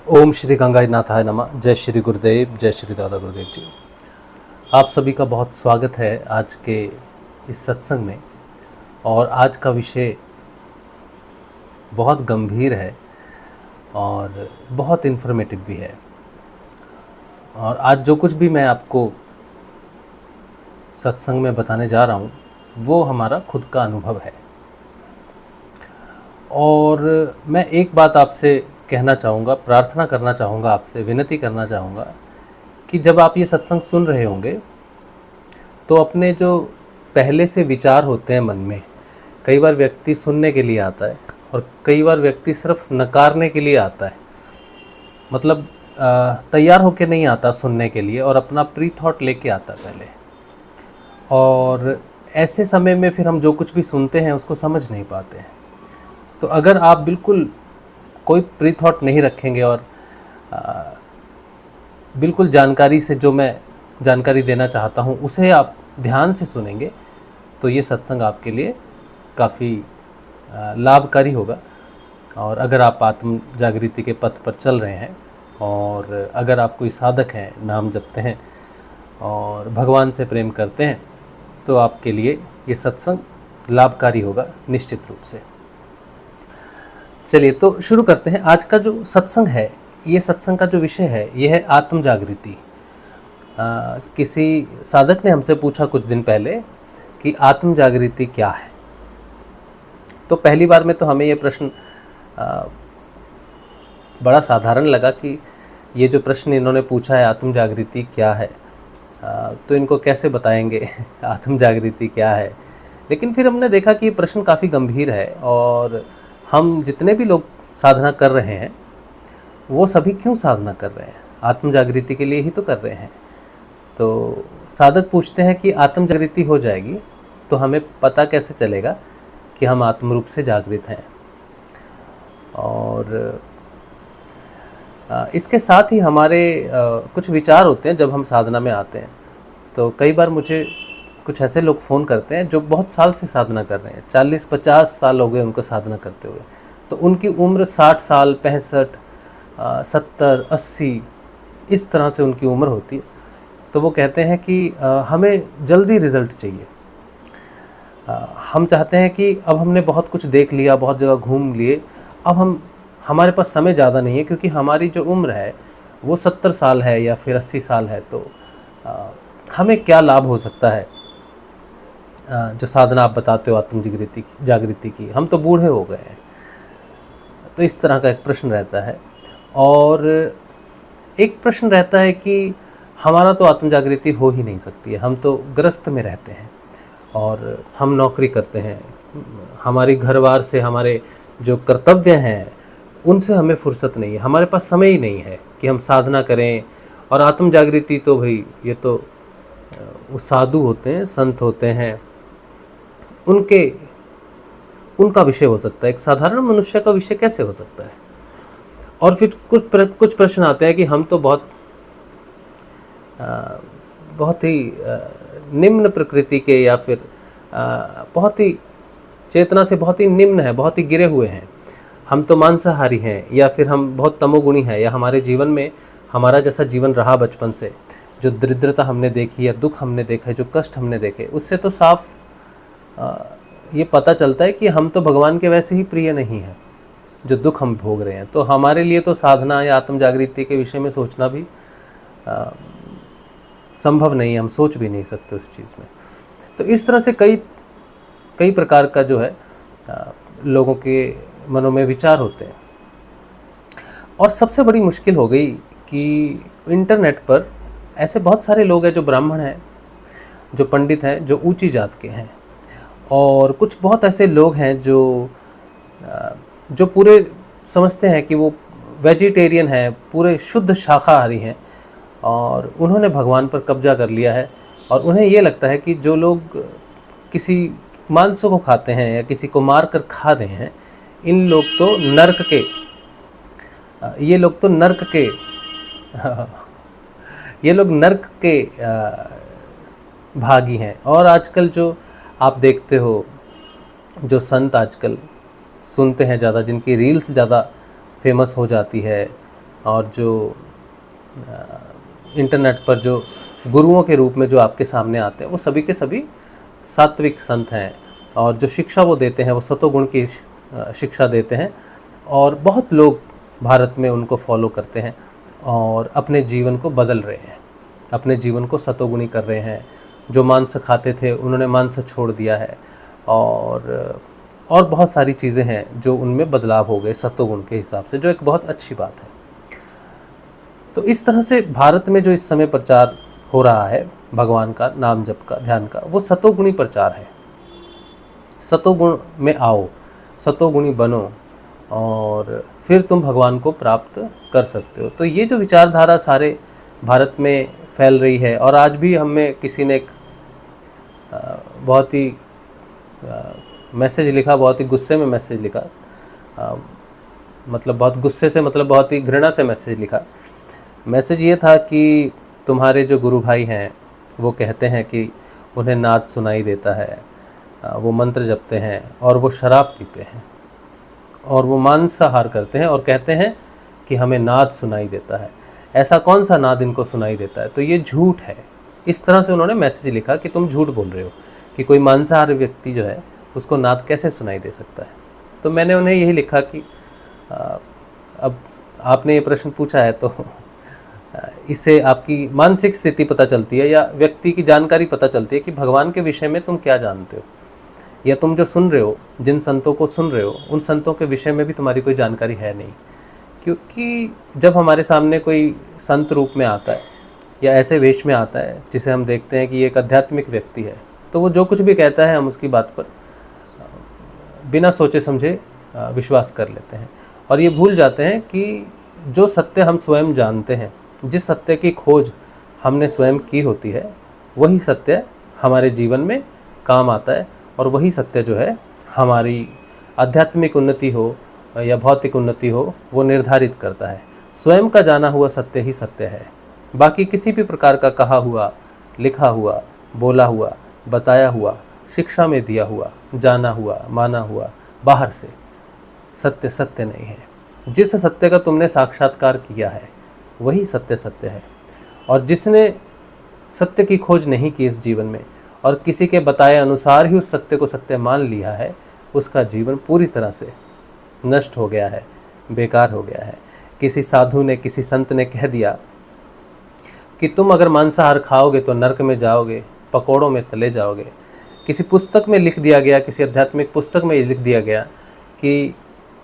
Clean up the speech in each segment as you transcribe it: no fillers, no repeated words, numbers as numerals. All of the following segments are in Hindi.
ओम श्री गंगानाथाय नमः। जय श्री गुरुदेव, जय श्री दादा गुरुदेव जी। आप सभी का बहुत स्वागत है आज के इस सत्संग में। और आज का विषय बहुत गंभीर है और बहुत इन्फॉर्मेटिव भी है। और आज जो कुछ भी मैं आपको सत्संग में बताने जा रहा हूँ वो हमारा खुद का अनुभव है। और मैं एक बात आपसे कहना चाहूँगा, प्रार्थना करना चाहूँगा, आपसे विनती करना चाहूँगा कि जब आप ये सत्संग सुन रहे होंगे तो अपने जो पहले से विचार होते हैं मन में, कई बार व्यक्ति सुनने के लिए आता है और कई बार व्यक्ति सिर्फ नकारने के लिए आता है। मतलब तैयार होके नहीं आता सुनने के लिए और अपना प्री थॉट लेके आता पहले। और ऐसे समय में फिर हम जो कुछ भी सुनते हैं उसको समझ नहीं पाते हैं। तो अगर आप बिल्कुल कोई प्री थॉट नहीं रखेंगे और बिल्कुल जानकारी से, जो मैं जानकारी देना चाहता हूँ उसे आप ध्यान से सुनेंगे तो ये सत्संग आपके लिए काफ़ी लाभकारी होगा। और अगर आप आत्म जागृति के पथ पर चल रहे हैं और अगर आप कोई साधक हैं, नाम जपते हैं और भगवान से प्रेम करते हैं तो आपके लिए ये सत्संग लाभकारी होगा निश्चित रूप से। चलिए तो शुरू करते हैं। आज का जो सत्संग है, ये सत्संग का जो विषय है ये है आत्म जागृति। किसी साधक ने हमसे पूछा कुछ दिन पहले कि आत्म जागृति क्या है। तो पहली बार में तो हमें ये प्रश्न बड़ा साधारण लगा कि ये जो प्रश्न इन्होंने पूछा है आत्म जागृति क्या है, तो इनको कैसे बताएंगे आत्म जागृति क्या है। लेकिन फिर हमने देखा कि ये प्रश्न काफ़ी गंभीर है और हम जितने भी लोग साधना कर रहे हैं वो सभी क्यों साधना कर रहे हैं? आत्म जागृति के लिए ही तो कर रहे हैं। तो साधक पूछते हैं कि आत्म जागृति हो जाएगी तो हमें पता कैसे चलेगा कि हम आत्म रूप से जागृत हैं। और इसके साथ ही हमारे कुछ विचार होते हैं जब हम साधना में आते हैं। तो कई बार मुझे कुछ ऐसे लोग फ़ोन करते हैं जो बहुत साल से साधना कर रहे हैं, 40-50 साल हो गए उनको साधना करते हुए। तो उनकी उम्र 60 साल, 65, 70, 80 इस तरह से उनकी उम्र होती है। तो वो कहते हैं कि हमें जल्दी रिज़ल्ट चाहिए। हम चाहते हैं कि अब हमने बहुत कुछ देख लिया, बहुत जगह घूम लिए, अब हमारे पास समय ज़्यादा नहीं है क्योंकि हमारी जो उम्र है वो 70 साल है या फिर 80 साल है। तो हमें क्या लाभ हो सकता है जो साधना आप बताते हो आत्म जागृति की, हम तो बूढ़े हो गए हैं। तो इस तरह का एक प्रश्न रहता है। और एक प्रश्न रहता है कि हमारा तो आत्म जागृति हो ही नहीं सकती है, हम तो ग्रस्त में रहते हैं और हम नौकरी करते हैं, हमारी घरवार से हमारे जो कर्तव्य हैं उनसे हमें फुर्सत नहीं है, हमारे पास समय ही नहीं है कि हम साधना करें। और आत्म जागृति तो भाई ये तो वो साधु होते हैं, संत होते हैं, उनका विषय हो सकता है, एक साधारण मनुष्य का विषय कैसे हो सकता है। और फिर कुछ प्रश्न आते हैं कि हम तो बहुत ही निम्न प्रकृति के या फिर बहुत ही चेतना से बहुत ही निम्न है, बहुत ही गिरे हुए हैं, हम तो मांसाहारी हैं या फिर हम बहुत तमोगुणी हैं, या हमारे जीवन में हमारा जैसा जीवन रहा बचपन से, जो दरिद्रता हमने देखी या दुख हमने देखा, जो कष्ट हमने देखे, उससे तो साफ ये पता चलता है कि हम तो भगवान के वैसे ही प्रिय नहीं हैं जो दुख हम भोग रहे हैं। तो हमारे लिए तो साधना या आत्म जागृति के विषय में सोचना भी संभव नहीं है, हम सोच भी नहीं सकते उस चीज़ में। तो इस तरह से कई प्रकार का जो है लोगों के मनों में विचार होते हैं। और सबसे बड़ी मुश्किल हो गई कि इंटरनेट पर ऐसे बहुत सारे लोग हैं जो ब्राह्मण हैं, जो पंडित हैं, जो ऊंची जात के हैं, और कुछ बहुत ऐसे लोग हैं जो पूरे समझते हैं कि वो वेजिटेरियन हैं, पूरे शुद्ध शाकाहारी हैं और उन्होंने भगवान पर कब्जा कर लिया है। और उन्हें ये लगता है कि जो लोग किसी मांस को खाते हैं या किसी को मार कर खा रहे हैं, इन लोग तो नरक के ये लोग नरक के भागी हैं। और आजकल जो आप देखते हो, जो संत आजकल सुनते हैं ज़्यादा, जिनकी रील्स ज़्यादा फेमस हो जाती है, और जो इंटरनेट पर जो गुरुओं के रूप में जो आपके सामने आते हैं वो सभी के सभी सात्विक संत हैं, और जो शिक्षा वो देते हैं वो सतोगुण की शिक्षा देते हैं, और बहुत लोग भारत में उनको फॉलो करते हैं और अपने जीवन को बदल रहे हैं, अपने जीवन को सतोगुणी कर रहे हैं। जो मांस खाते थे उन्होंने मांस छोड़ दिया है, और बहुत सारी चीज़ें हैं जो उनमें बदलाव हो गए सतोगुण के हिसाब से, जो एक बहुत अच्छी बात है। तो इस तरह से भारत में जो इस समय प्रचार हो रहा है भगवान का नाम जप का, ध्यान का, वो सतोगुणी प्रचार है। सतोगुण में आओ, सतोगुणी बनो, और फिर तुम भगवान को प्राप्त कर सकते हो। तो ये जो विचारधारा सारे भारत में फैल रही है, और आज भी हमें किसी ने एक बहुत ही मैसेज लिखा, बहुत ही गुस्से में मैसेज लिखा, मतलब बहुत गुस्से से, मतलब बहुत ही घृणा से मैसेज लिखा। मैसेज ये था कि तुम्हारे जो गुरु भाई हैं वो कहते हैं कि उन्हें नाद सुनाई देता है, वो मंत्र जपते हैं और वो शराब पीते हैं और वो मांसाहार करते हैं और कहते हैं कि हमें नाद सुनाई देता है। ऐसा कौन सा नाद इनको सुनाई देता है? तो ये झूठ है। इस तरह से उन्होंने मैसेज लिखा कि तुम झूठ बोल रहे हो, कि कोई मांसाहारी व्यक्ति जो है उसको नाद कैसे सुनाई दे सकता है। तो मैंने उन्हें यही लिखा कि अब आपने ये प्रश्न पूछा है तो इससे आपकी मानसिक स्थिति पता चलती है, या व्यक्ति की जानकारी पता चलती है कि भगवान के विषय में तुम क्या जानते हो, या तुम जो सुन रहे हो, जिन संतों को सुन रहे हो, उन संतों के विषय में भी तुम्हारी कोई जानकारी है नहीं। क्योंकि जब हमारे सामने कोई संत रूप में आता है या ऐसे वेश में आता है जिसे हम देखते हैं कि ये एक आध्यात्मिक व्यक्ति है, तो वो जो कुछ भी कहता है हम उसकी बात पर बिना सोचे समझे विश्वास कर लेते हैं, और ये भूल जाते हैं कि जो सत्य हम स्वयं जानते हैं, जिस सत्य की खोज हमने स्वयं की होती है, वही सत्य हमारे जीवन में काम आता है, और वही सत्य जो है हमारी आध्यात्मिक उन्नति हो या भौतिक उन्नति हो वो निर्धारित करता है। स्वयं का जाना हुआ सत्य ही सत्य है। बाकी किसी भी प्रकार का कहा हुआ, लिखा हुआ, बोला हुआ, बताया हुआ, शिक्षा में दिया हुआ, जाना हुआ, माना हुआ बाहर से सत्य सत्य नहीं है। जिस सत्य का तुमने साक्षात्कार किया है वही सत्य सत्य है, और जिसने सत्य की खोज नहीं की इस जीवन में और किसी के बताए अनुसार ही उस सत्य को सत्य मान लिया है, उसका जीवन पूरी तरह से नष्ट हो गया है, बेकार हो गया है। किसी साधु ने, किसी संत ने कह दिया कि तुम अगर मांसाहार खाओगे तो नरक में जाओगे, पकोड़ों में तले जाओगे। किसी पुस्तक में लिख दिया गया, किसी आध्यात्मिक पुस्तक में लिख दिया गया कि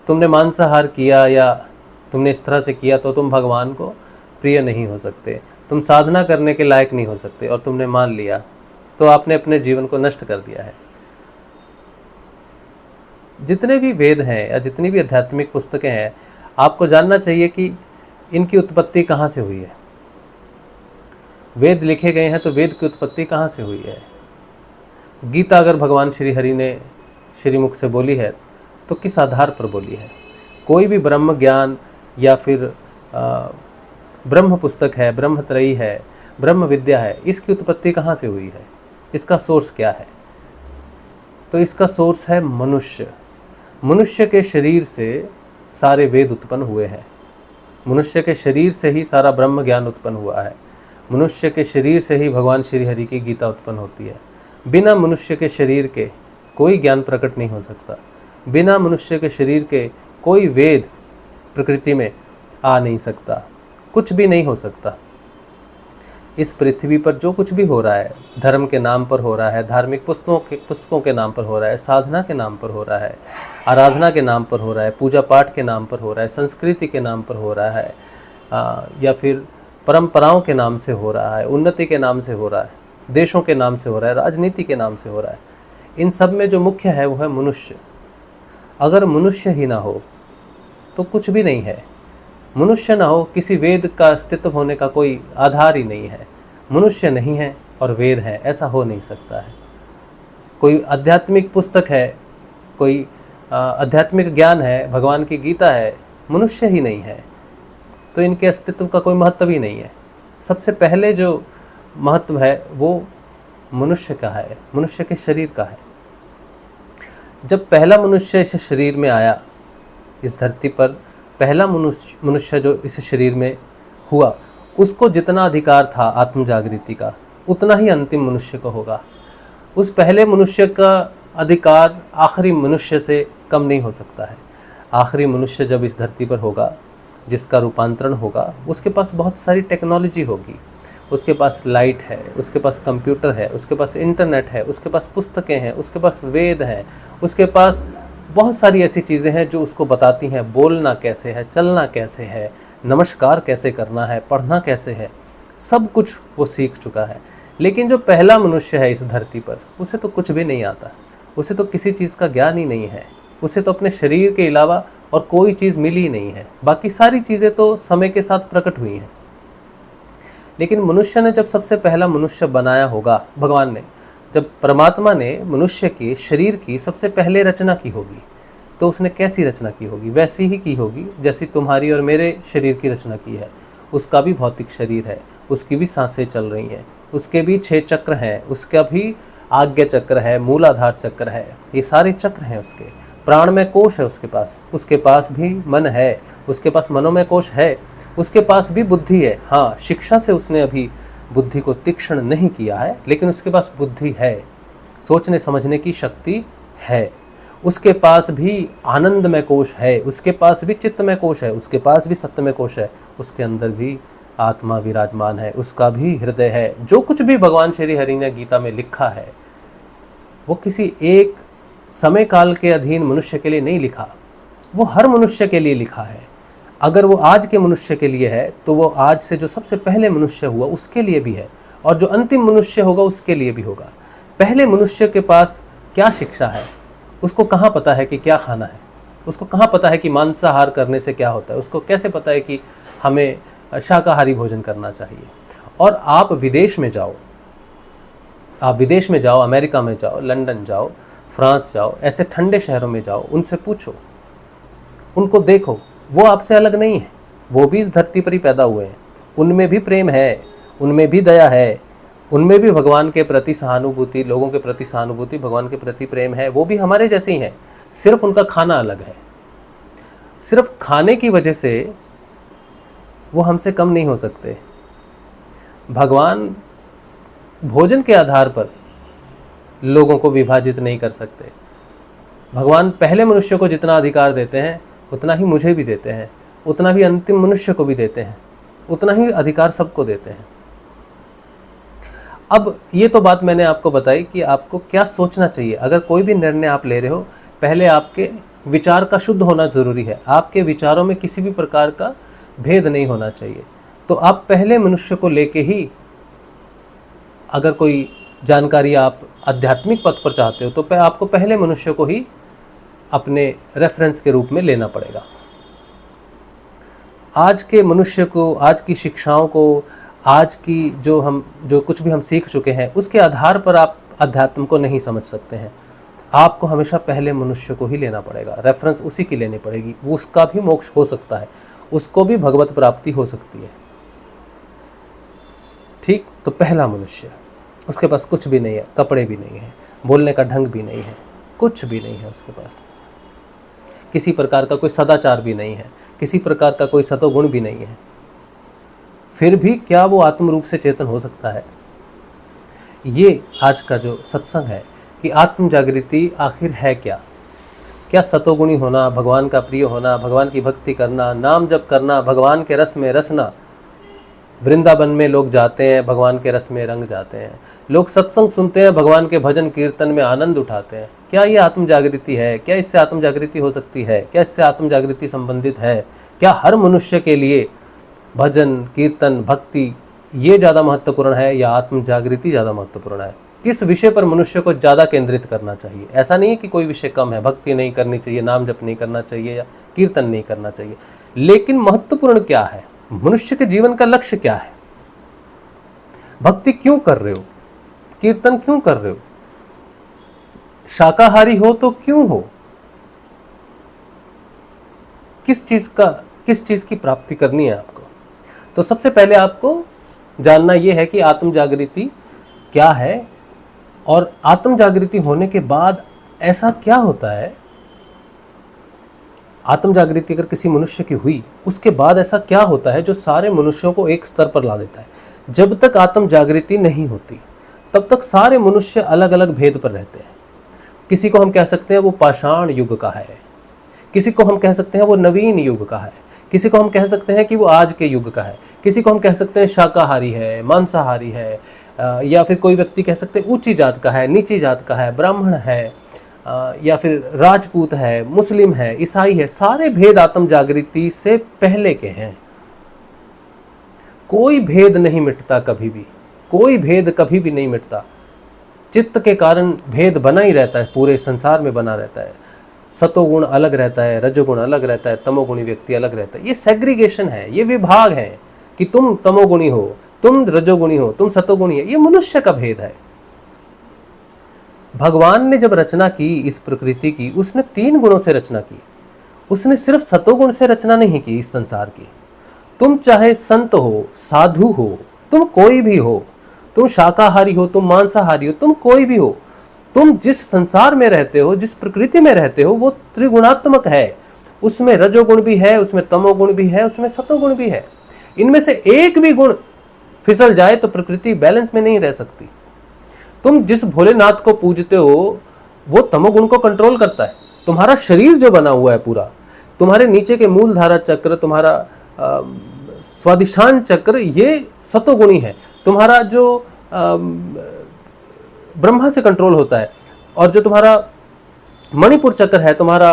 तुमने मांसाहार किया या तुमने इस तरह से किया तो तुम भगवान को प्रिय नहीं हो सकते, तुम साधना करने के लायक नहीं हो सकते, और तुमने मान लिया तो आपने अपने जीवन को नष्ट कर दिया है। जितने भी वेद हैं या जितनी भी आध्यात्मिक पुस्तकें हैं, आपको जानना चाहिए कि इनकी उत्पत्ति कहाँ से हुई है। वेद लिखे गए हैं तो वेद की उत्पत्ति कहाँ से हुई है। गीता अगर भगवान श्री हरि ने श्रीमुख से बोली है तो किस आधार पर बोली है। कोई भी ब्रह्म ज्ञान या फिर ब्रह्म पुस्तक है, ब्रह्मत्रयी है, ब्रह्म विद्या है, इसकी उत्पत्ति कहाँ से हुई है, इसका सोर्स क्या है। तो इसका सोर्स है मनुष्य। मनुष्य के शरीर से सारे वेद उत्पन्न हुए हैं, मनुष्य के शरीर से ही सारा ब्रह्म ज्ञान उत्पन्न हुआ है, मनुष्य के शरीर से ही भगवान श्री हरि की गीता उत्पन्न होती है। बिना मनुष्य के शरीर के कोई ज्ञान प्रकट नहीं हो सकता, बिना मनुष्य के शरीर के कोई वेद प्रकृति में आ नहीं सकता, कुछ भी नहीं हो सकता। इस पृथ्वी पर जो कुछ भी हो रहा है, धर्म के नाम पर हो रहा है, धार्मिक पुस्तकों के नाम पर हो रहा है, साधना के नाम पर हो रहा है, आराधना के नाम पर हो रहा है, पूजा पाठ के नाम पर हो रहा है, संस्कृति के नाम पर हो रहा है, या फिर परंपराओं के नाम से हो रहा है, उन्नति के नाम से हो रहा है, देशों के नाम से हो रहा है, राजनीति के नाम से हो रहा है। इन सब में जो मुख्य है वो है मनुष्य। अगर मनुष्य ही ना हो तो कुछ भी नहीं है। मनुष्य ना हो, किसी वेद का अस्तित्व होने का कोई आधार ही नहीं है। मनुष्य नहीं है और वेद है, ऐसा हो नहीं सकता है। कोई आध्यात्मिक पुस्तक है, कोई आध्यात्मिक ज्ञान है, भगवान की गीता है, मनुष्य ही नहीं है तो इनके अस्तित्व का कोई महत्व ही नहीं है। सबसे पहले जो महत्व है वो मनुष्य का है, मनुष्य के शरीर का है। जब पहला मनुष्य इस शरीर में आया, इस धरती पर पहला मनुष्य जो इस शरीर में हुआ, उसको जितना अधिकार था आत्म जागृति का, उतना ही अंतिम मनुष्य को होगा। उस पहले मनुष्य का अधिकार आखिरी मनुष्य से कम नहीं हो सकता है। आखिरी मनुष्य जब इस धरती पर होगा, जिसका रूपांतरण होगा, उसके पास बहुत सारी टेक्नोलॉजी होगी, उसके पास लाइट है, उसके पास कंप्यूटर है, उसके पास इंटरनेट है, उसके पास पुस्तकें हैं, उसके पास वेद हैं, उसके पास बहुत सारी ऐसी चीज़ें हैं जो उसको बताती हैं बोलना कैसे है, चलना कैसे है, नमस्कार कैसे करना है, पढ़ना कैसे है, सब कुछ वो सीख चुका है। लेकिन जो पहला मनुष्य है इस धरती पर, उसे तो कुछ भी नहीं आता, उसे तो किसी चीज़ का ज्ञान ही नहीं है, उसे तो अपने शरीर के अलावा और कोई चीज़ मिली ही नहीं है। बाकी सारी चीज़ें तो समय के साथ प्रकट हुई हैं। लेकिन मनुष्य ने जब सबसे पहला मनुष्य बनाया होगा, भगवान ने, जब परमात्मा ने मनुष्य के शरीर की सबसे पहले रचना की होगी, तो उसने कैसी रचना की होगी? वैसी ही की होगी जैसी तुम्हारी और मेरे शरीर की रचना की है। उसका भी भौतिक शरीर है, उसकी भी सांसें चल रही हैं, उसके भी 6 चक्र हैं, उसका भी आज्ञा चक्र है, मूलाधार चक्र है, ये सारे चक्र हैं उसके। प्राणमय कोश है उसके पास भी मन है, उसके पास मनोमय कोश है, उसके पास भी बुद्धि है। हाँ, शिक्षा से उसने अभी बुद्धि को तीक्ष्ण नहीं किया है, लेकिन उसके पास बुद्धि है, सोचने समझने की शक्ति है। उसके पास भी आनंदमय कोश है, उसके पास भी चित्तमय कोश है, उसके पास भी सत्यमय कोश है, उसके अंदर भी आत्मा विराजमान है, उसका भी हृदय है। जो कुछ भी भगवान श्री हरि ने गीता में लिखा है, वो किसी एक समय काल के अधीन मनुष्य के लिए नहीं लिखा, वो हर मनुष्य के लिए लिखा है। अगर वो आज के मनुष्य के लिए है, तो वो आज से जो सबसे पहले मनुष्य हुआ उसके लिए भी है, और जो अंतिम मनुष्य होगा उसके लिए भी होगा। पहले मनुष्य के पास क्या शिक्षा है? उसको कहाँ पता है कि क्या खाना है? उसको कहाँ पता है कि मांसाहार करने से क्या होता है? उसको कैसे पता है कि हमें शाकाहारी भोजन करना चाहिए? और आप विदेश में जाओ, अमेरिका में जाओ, लंदन जाओ, फ्रांस जाओ, ऐसे ठंडे शहरों में जाओ, उनसे पूछो, उनको देखो, वो आपसे अलग नहीं है, वो भी इस धरती पर ही पैदा हुए हैं, उनमें भी प्रेम है, उनमें भी दया है, उनमें भी भगवान के प्रति सहानुभूति, लोगों के प्रति सहानुभूति, भगवान के प्रति प्रेम है, वो भी हमारे जैसे ही हैं, सिर्फ उनका खाना अलग है। सिर्फ खाने की वजह से वो हमसे कम नहीं हो सकते। भगवान भोजन के आधार पर लोगों को विभाजित नहीं कर सकते। भगवान पहले मनुष्य को जितना अधिकार देते हैं, उतना ही मुझे भी देते हैं, उतना ही अंतिम मनुष्य को भी देते हैं, उतना ही अधिकार सबको देते हैं। अब ये तो बात मैंने आपको बताई कि आपको क्या सोचना चाहिए। अगर कोई भी निर्णय आप ले रहे हो, पहले आपके विचार का शुद्ध होना ज़रूरी है। आपके विचारों में किसी भी प्रकार का भेद नहीं होना चाहिए। तो आप पहले मनुष्य को लेके ही, अगर कोई जानकारी आप आध्यात्मिक पथ पर चाहते हो, तो आपको पहले मनुष्य को ही अपने रेफरेंस के रूप में लेना पड़ेगा। आज के मनुष्य को, आज की शिक्षाओं को, आज की जो कुछ भी हम सीख चुके हैं, उसके आधार पर आप अध्यात्म को नहीं समझ सकते हैं। आपको हमेशा पहले मनुष्य को ही लेना पड़ेगा, रेफरेंस उसी की लेनी पड़ेगी। वो उसका भी मोक्ष हो सकता है, उसको भी भगवत प्राप्ति हो सकती है। ठीक, तो पहला मनुष्य, उसके पास कुछ भी नहीं है, कपड़े भी नहीं है, बोलने का ढंग भी नहीं है, कुछ भी नहीं है उसके पास, किसी प्रकार का कोई सदाचार भी नहीं है, किसी प्रकार का कोई सतोगुण भी नहीं है। फिर भी क्या वो आत्म रूप से चेतन हो सकता है? ये आज का जो सत्संग है कि आत्म जागृति आखिर है क्या? क्या सतोगुणी होना, भगवान का प्रिय होना, भगवान की भक्ति करना, नाम जप करना, भगवान के रस में रसना। वृंदावन में लोग जाते हैं, भगवान के रस में रंग जाते हैं। लोग सत्संग सुनते हैं, भगवान के भजन कीर्तन में आनंद उठाते हैं। क्या ये आत्म जागृति है? क्या इससे आत्म जागृति हो सकती है? क्या इससे आत्म जागृति संबंधित है? क्या हर मनुष्य के लिए भजन कीर्तन भक्ति ये ज़्यादा महत्वपूर्ण है या आत्म जागृति ज़्यादा महत्वपूर्ण है? किस विषय पर मनुष्य को ज़्यादा केंद्रित करना चाहिए? ऐसा नहीं है कि कोई विषय कम है, भक्ति नहीं करनी चाहिए, नाम जप नहीं करना चाहिए या कीर्तन नहीं करना चाहिए, लेकिन महत्वपूर्ण क्या है? मनुष्य के जीवन का लक्ष्य क्या है? भक्ति क्यों कर रहे हो? कीर्तन क्यों कर रहे हो? शाकाहारी हो तो क्यों हो? किस चीज की प्राप्ति करनी है आपको? तो सबसे पहले आपको जानना यह है कि आत्म जागृति क्या है, और आत्म जागृति होने के बाद ऐसा क्या होता है, आत्म जागृति अगर किसी मनुष्य की हुई, उसके बाद ऐसा क्या होता है जो सारे मनुष्यों को एक स्तर पर ला देता है। जब तक आत्म जागृति नहीं होती तब तक सारे मनुष्य अलग अलग भेद पर रहते हैं। किसी को हम कह सकते हैं वो पाषाण युग का है, किसी को हम कह सकते हैं वो नवीन युग का है, किसी को हम कह सकते हैं कि वो आज के युग का है, किसी को हम कह सकते हैं शाकाहारी है, मांसाहारी है, या फिर कोई व्यक्ति कह सकते हैं ऊंची जात का है, नीची जात का है, ब्राह्मण है, या फिर राजपूत है, मुस्लिम है, ईसाई है। सारे भेद आत्म जागृति से पहले के हैं। कोई भेद नहीं मिटता कभी भी, कोई भेद कभी भी नहीं मिटता। चित्त के कारण भेद बना ही रहता है, पूरे संसार में बना रहता है। सतोगुण अलग रहता है, रजोगुण अलग रहता है, तमोगुणी व्यक्ति अलग रहता है। ये सेग्रीगेशन है, ये विभाग है कि तुम तमोगुणी हो, तुम रजोगुणी हो, तुम सतोगुणी है। ये मनुष्य का भेद है। भगवान ने जब रचना की इस प्रकृति की, उसने 3 गुणों से रचना की। उसने सिर्फ सतोगुण से रचना नहीं की इस संसार की। तुम चाहे संत हो, साधु हो, तुम कोई भी हो, तुम शाकाहारी हो, तुम मांसाहारी हो, तुम कोई भी हो, तुम जिस संसार में रहते हो, जिस प्रकृति में रहते हो, वो त्रिगुणात्मक है। उसमें रजोगुण भी है, उसमें तमोगुण भी है, उसमें सतोगुण भी है। इनमें से एक भी गुण फिसल जाए तो प्रकृति बैलेंस में नहीं रह सकती। तुम जिस भोलेनाथ को पूजते हो वो तमोगुण को कंट्रोल करता है। तुम्हारा शरीर जो बना हुआ है पूरा, तुम्हारे नीचे के मूलधारा चक्र, तुम्हारा स्वादिष्ठान चक्र, ये सतोगुणी है। तुम्हारा जो ब्रह्मा से कंट्रोल होता है, और जो तुम्हारा मणिपुर चक्र है, तुम्हारा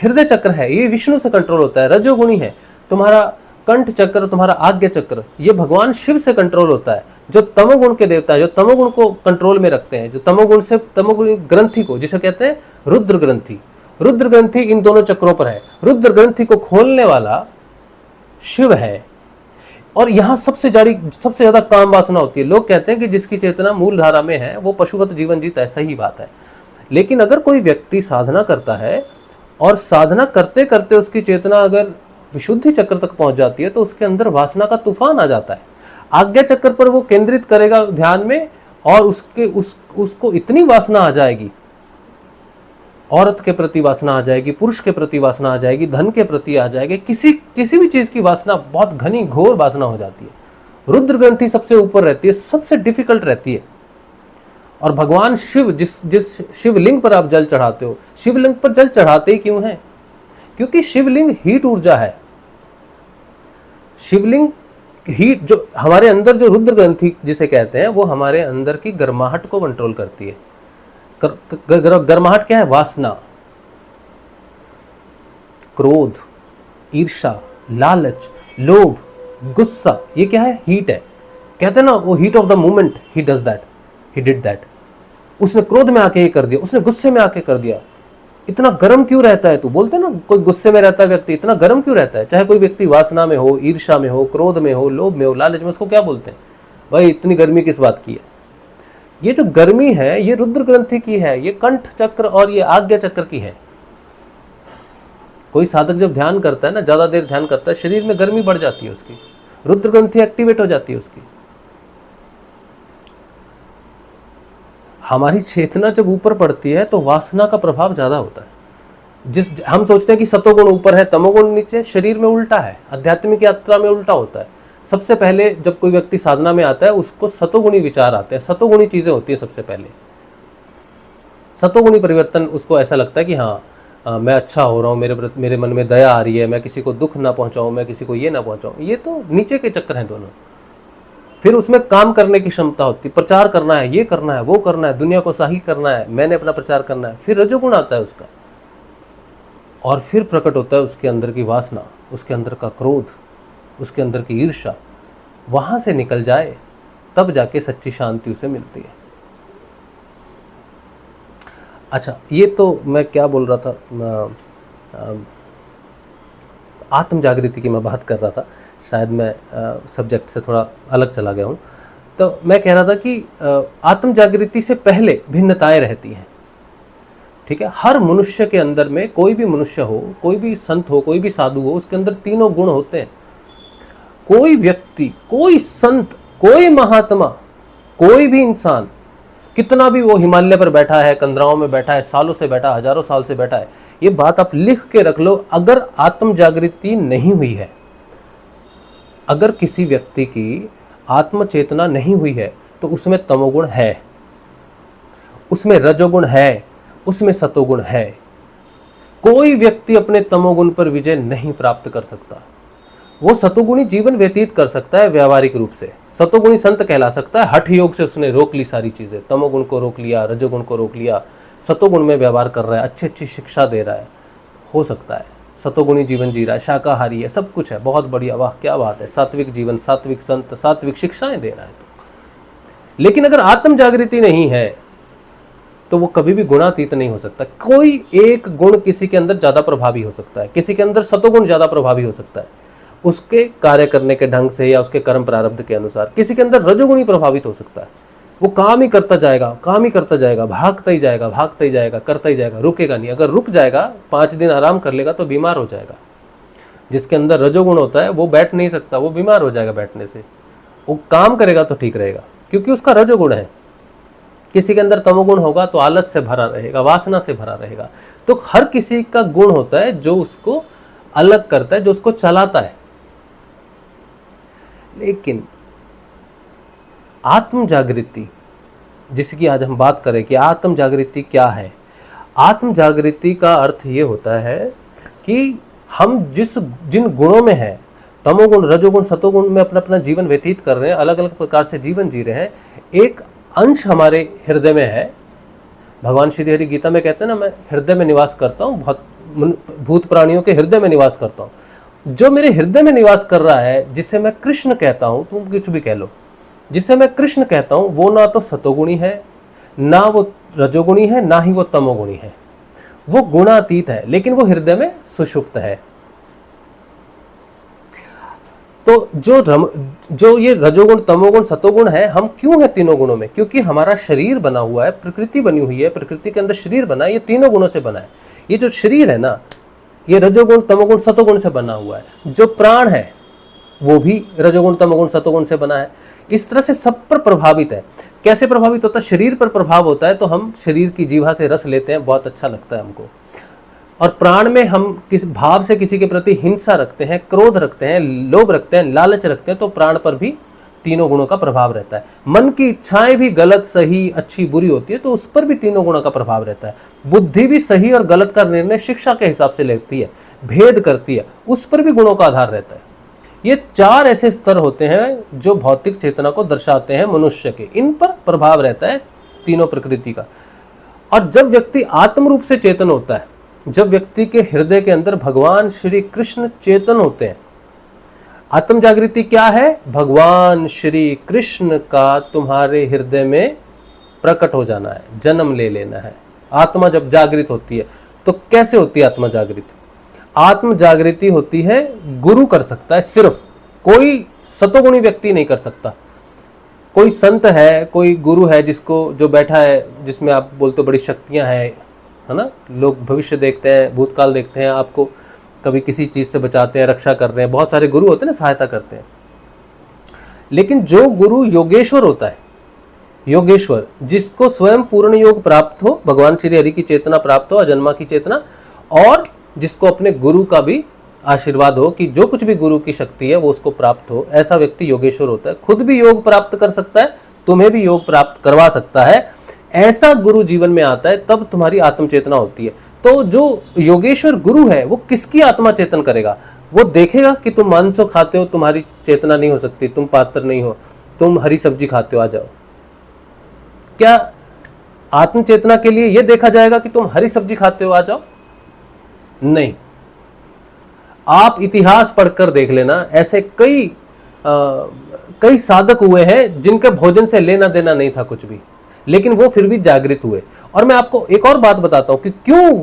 हृदय चक्र है, ये विष्णु से कंट्रोल होता है, रजोगुणी है। तुम्हारा कंठ चक्र, तुम्हारा आज्ञा चक्र, ये भगवान शिव से कंट्रोल होता है, जो तमोगुण के देवता है, जो तमोगुण को कंट्रोल में रखते हैं, जो तमोगुण से तमोगुण ग्रंथि को, जिसे कहते हैं रुद्र ग्रंथि। रुद्र ग्रंथि इन दोनों चक्रों पर है। रुद्र ग्रंथि को खोलने वाला शिव है। और यहाँ सबसे ज्यादा काम वासना होती है। लोग कहते हैं कि जिसकी चेतना मूल धारा में है वो पशुवत जीवन जीता है, सही बात है। लेकिन अगर कोई व्यक्ति साधना करता है और साधना करते करते उसकी चेतना अगर विशुद्धि चक्र तक पहुंच जाती है तो उसके अंदर वासना का तूफान आ जाता है। आज्ञा चक्र पर वो केंद्रित करेगा ध्यान में, और उसको इतनी वासना आ जाएगी, औरत के प्रति वासना आ जाएगी, पुरुष के प्रति वासना आ जाएगी, धन के प्रति आ जाएगी, किसी भी चीज की वासना बहुत घनी घोर वासना हो जाती है। रुद्र ग्रंथि सबसे ऊपर रहती है, सबसे डिफिकल्ट रहती है। और भगवान शिव, जिस शिवलिंग पर आप जल चढ़ाते हो, शिवलिंग पर जल चढ़ाते ही क्यों है? क्योंकि शिवलिंग हीट ऊर्जा है। शिवलिंग हीट, जो हमारे अंदर जो रुद्र ग्रंथि जिसे कहते हैं, वो हमारे अंदर की गर्माहट को कंट्रोल करती है। गर्माहट क्या है? वासना, क्रोध, ईर्षा, लालच, लोभ, गुस्सा, ये क्या है? हीट है। कहते हैं ना, वो heat of the moment, he does that, he did that. उसने क्रोध में आके ये कर दिया, उसने गुस्से में आके कर दिया। इतना गर्म क्यों रहता है तू? बोलते ना, कोई गुस्से में रहता है व्यक्ति, इतना गर्म क्यों रहता है? चाहे कोई व्यक्ति वासना में हो, ईर्षा में हो, क्रोध में हो, लोभ में हो, लालच में, उसको क्या बोलते हैं? भाई इतनी गर्मी किस बात की है? ये जो गर्मी है ये रुद्र ग्रंथि की है, ये कंठ चक्र और ये आज्ञा चक्र की है। कोई साधक जब ध्यान करता है ना, ज्यादा देर ध्यान करता है, शरीर में गर्मी बढ़ जाती है उसकी, रुद्र ग्रंथि एक्टिवेट हो जाती है उसकी। हमारी चेतना जब ऊपर पड़ती है तो वासना का प्रभाव ज्यादा होता है। हम सोचते हैं कि सतोगुण ऊपर है, तमोगुण नीचे, शरीर में उल्टा है, आध्यात्मिक यात्रा में उल्टा होता है। सबसे पहले जब कोई व्यक्ति साधना में आता है उसको सतोगुणी विचार आते हैं, सतोगुणी चीजें होती है। सबसे पहले सतोगुणी परिवर्तन, उसको ऐसा लगता है कि हाँ मैं अच्छा हो रहा हूँ, मेरे मन में दया आ रही है, मैं किसी को दुख ना पहुंचाऊं, मैं किसी को ये ना पहुंचाऊं। ये तो नीचे के चक्कर हैं दोनों। फिर उसमें काम करने की क्षमता होती है, प्रचार करना है, ये करना है, वो करना है, दुनिया को सही करना है, मैंने अपना प्रचार करना है। फिर रजोगुण आता है उसका, और फिर प्रकट होता है उसके अंदर की वासना, उसके अंदर का क्रोध, उसके अंदर की ईर्ष्या। वहां से निकल जाए तब जाके सच्ची शांति उसे मिलती है। अच्छा, ये तो मैं क्या बोल रहा था, आत्म जागृति की मैं बात कर रहा था, शायद मैं सब्जेक्ट से थोड़ा अलग चला गया हूँ। तो मैं कह रहा था कि आत्म जागृति से पहले भिन्नताएं रहती हैं। ठीक है, हर मनुष्य के अंदर में, कोई भी मनुष्य हो, कोई भी संत हो, कोई भी साधु हो, उसके अंदर तीनों गुण होते हैं। कोई व्यक्ति, कोई संत, कोई महात्मा, कोई भी इंसान, कितना भी वो हिमालय पर बैठा है, कंदराओं में बैठा है, सालों से बैठा है, हजारों साल से बैठा है, ये बात आप लिख के रख लो। अगर आत्म जागृति नहीं हुई है, अगर किसी व्यक्ति की आत्म चेतना नहीं हुई है, तो उसमें तमोगुण है, उसमें रजोगुण है, उसमें सतोगुण है। कोई व्यक्ति अपने तमोगुण पर विजय नहीं प्राप्त कर सकता। वो सतोगुणी जीवन व्यतीत कर सकता है व्यावहारिक रूप से, सतोगुणी संत कहला सकता है। हठ योग से उसने रोक ली सारी चीजें, तमोगुण को रोक लिया, रजोगुण को रोक लिया, सतोगुण में व्यवहार कर रहा है, अच्छी अच्छी शिक्षा दे रहा है, हो सकता है सतोगुणी जीवन जी रहा है, शाकाहारी है, सब कुछ है, बहुत बढ़िया, वाह क्या बात है, सात्विक जीवन, सात्विक संत, सात्विक शिक्षाएं दे रहा है। लेकिन अगर आत्म जागृति नहीं है तो वो कभी भी गुणातीत नहीं हो सकता। कोई एक गुण किसी के अंदर ज्यादा प्रभावी हो सकता है, किसी के अंदर सतोगुण ज्यादा प्रभावी हो सकता है उसके कार्य करने के ढंग से या उसके कर्म प्रारब्ध के अनुसार। किसी के अंदर रजोगुणी प्रभावित हो सकता है, वो काम ही करता जाएगा, काम ही करता जाएगा, भागता ही जाएगा, भागता ही जाएगा, करता ही जाएगा, रुकेगा नहीं। अगर रुक जाएगा, 5 दिन आराम कर लेगा तो बीमार हो जाएगा। जिसके अंदर रजोगुण होता है वो बैठ नहीं सकता, वो बीमार हो जाएगा बैठने से। वो काम करेगा तो ठीक रहेगा क्योंकि उसका रजोगुण है। किसी के अंदर तमोगुण होगा तो आलस से भरा रहेगा, वासना से भरा रहेगा। तो हर किसी का गुण होता है जो उसको अलग करता है, जो उसको चलाता है। लेकिन आत्म जागृति, जिसकी आज हम बात करें कि आत्म जागृति क्या है। आत्म जागृति का अर्थ ये होता है कि हम जिन गुणों में हैं, तमोगुण, रजोगुण, सतोगुण में अपना अपना जीवन व्यतीत कर रहे हैं, अलग अलग प्रकार से जीवन जी रहे हैं, एक अंश हमारे हृदय में है। भगवान श्री हरि गीता में कहते हैं ना, मैं हृदय में निवास करता हूँ, बहुत भूत प्राणियों के हृदय में निवास करता हूँ। जो मेरे हृदय में निवास कर रहा है, जिसे मैं कृष्ण कहता हूँ, तुम कुछ भी कह लो, जिसे मैं कृष्ण कहता हूँ, वो ना तो सतोगुणी है, ना वो रजोगुणी है, ना ही वो तमोगुणी है। वो गुणातीत है, लेकिन वो हृदय में सुषुप्त है। तो जो ये रजोगुण, तमोगुण, सतोगुण है, हम क्यों है तीनों गुणों में? क्योंकि हमारा शरीर बना हुआ है, प्रकृति बनी हुई है, प्रकृति के अंदर शरीर बना है, ये तीनों गुणों से बना है। ये जो शरीर है ना, ये रजोगुण, तमोगुण, सतोगुण से बना हुआ है। जो प्राण है वो भी रजोगुण, तमोगुण, सतोगुण से बना है। इस तरह से सब पर प्रभावित है। कैसे प्रभावित होता है? शरीर पर प्रभाव होता है तो हम शरीर की जीवा से रस लेते हैं, बहुत अच्छा लगता है हमको। और प्राण में हम किस भाव से किसी के प्रति हिंसा रखते हैं, क्रोध रखते हैं, लोभ रखते हैं, लालच रखते हैं, तो प्राण पर भी तीनों गुणों का प्रभाव रहता है। मन की इच्छाएं भी गलत, सही, अच्छी, बुरी होती है तो उस पर भी तीनों गुणों का प्रभाव रहता है। बुद्धि भी सही और गलत का निर्णय शिक्षा के हिसाब से लेती है, भेद करती है, उस पर भी गुणों का आधार रहता है। ये 4 ऐसे स्तर होते हैं जो भौतिक चेतना को दर्शाते हैं मनुष्य के। इन पर प्रभाव रहता है तीनों प्रकृति का। और जब व्यक्ति आत्म रूप से चेतन होता है, जब व्यक्ति के हृदय के अंदर भगवान श्री कृष्ण चेतन होते हैं। आत्म जागृति क्या है? भगवान श्री कृष्ण का तुम्हारे हृदय में प्रकट हो जाना है, जन्म ले लेना है। आत्मा जब जागृत होती है तो कैसे होती है आत्मा जागृति? आत्म जागृति होती है, गुरु कर सकता है, सिर्फ कोई सतोगुणी व्यक्ति नहीं कर सकता। कोई संत है, कोई गुरु है जिसको, जो बैठा है, जिसमें आप बोलते हो बड़ी शक्तियां हैं, है ना, लोग भविष्य देखते हैं, भूतकाल देखते हैं, आपको कभी किसी चीज से बचाते हैं, रक्षा कर रहे हैं, बहुत सारे गुरु होते हैं ना, सहायता करते हैं। लेकिन जो गुरु योगेश्वर होता है, योगेश्वर, जिसको स्वयं पूर्ण योग प्राप्त हो, भगवान श्री हरि की चेतना प्राप्त हो, अजन्मा की चेतना, और जिसको अपने गुरु का भी आशीर्वाद हो कि जो कुछ भी गुरु की शक्ति है वो उसको प्राप्त हो, ऐसा व्यक्ति योगेश्वर होता है। खुद भी योग प्राप्त कर सकता है, तुम्हें भी योग प्राप्त करवा सकता है। ऐसा गुरु जीवन में आता है, तब तुम्हारी आत्म चेतना होती है। तो जो योगेश्वर गुरु है वो किसकी आत्मा चेतन करेगा? वो देखेगा कि तुम मांस खाते हो, तुम्हारी चेतना नहीं हो सकती, तुम पात्र नहीं हो, तुम हरी सब्जी खाते हो, आ जाओ। क्या आत्म चेतना के लिए यह देखा जाएगा कि तुम हरी सब्जी खाते हो, आ जाओ? नहीं। आप इतिहास पढ़कर देख लेना, ऐसे कई साधक हुए हैं जिनके भोजन से लेना देना नहीं था कुछ भी, लेकिन वो फिर भी जागृत हुए। और मैं आपको एक और बात बताता हूं कि क्यों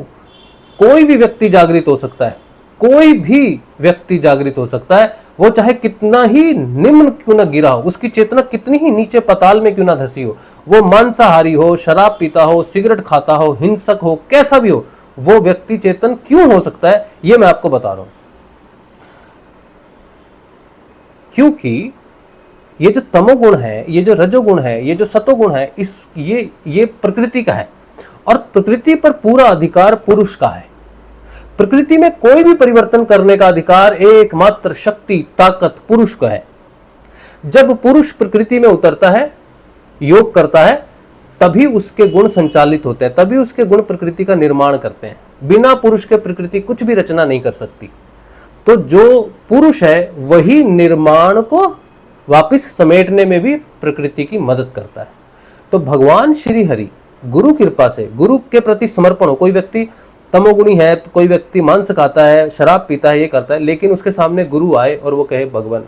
कोई भी व्यक्ति जागृत हो सकता है। कोई भी व्यक्ति जागृत हो सकता है, वो चाहे कितना ही निम्न क्यों ना गिरा हो, उसकी चेतना कितनी ही नीचे पताल में क्यों ना धसी हो, वो मांसाहारी हो, शराब पीता हो, सिगरेट खाता हो, हिंसक हो, कैसा भी हो, वो व्यक्ति चेतन क्यों हो सकता है, ये मैं आपको बता रहा हूं। क्योंकि ये जो तमोगुण है, ये जो रजोगुण है, ये जो सतोगुण है, ये प्रकृति का है और प्रकृति पर पूरा अधिकार पुरुष का है। प्रकृति में कोई भी परिवर्तन करने का अधिकार एकमात्र शक्ति, ताकत पुरुष का है। जब पुरुष प्रकृति में उतरता है, योग करता है, तभी उसके गुण संचालित होते हैं, तभी उसके गुण प्रकृति का निर्माण करते हैं। बिना पुरुष के प्रकृति कुछ भी रचना नहीं कर सकती। तो जो पुरुष है वही निर्माण को वापस समेटने में भी प्रकृति की मदद करता है। तो भगवान श्री हरि गुरु कृपा से, गुरु के प्रति समर्पण हो। कोई व्यक्ति तमोगुणी है, तो कोई व्यक्ति मांस खाता है, शराब पीता है, ये करता है, लेकिन उसके सामने गुरु आए और वो कहे भगवान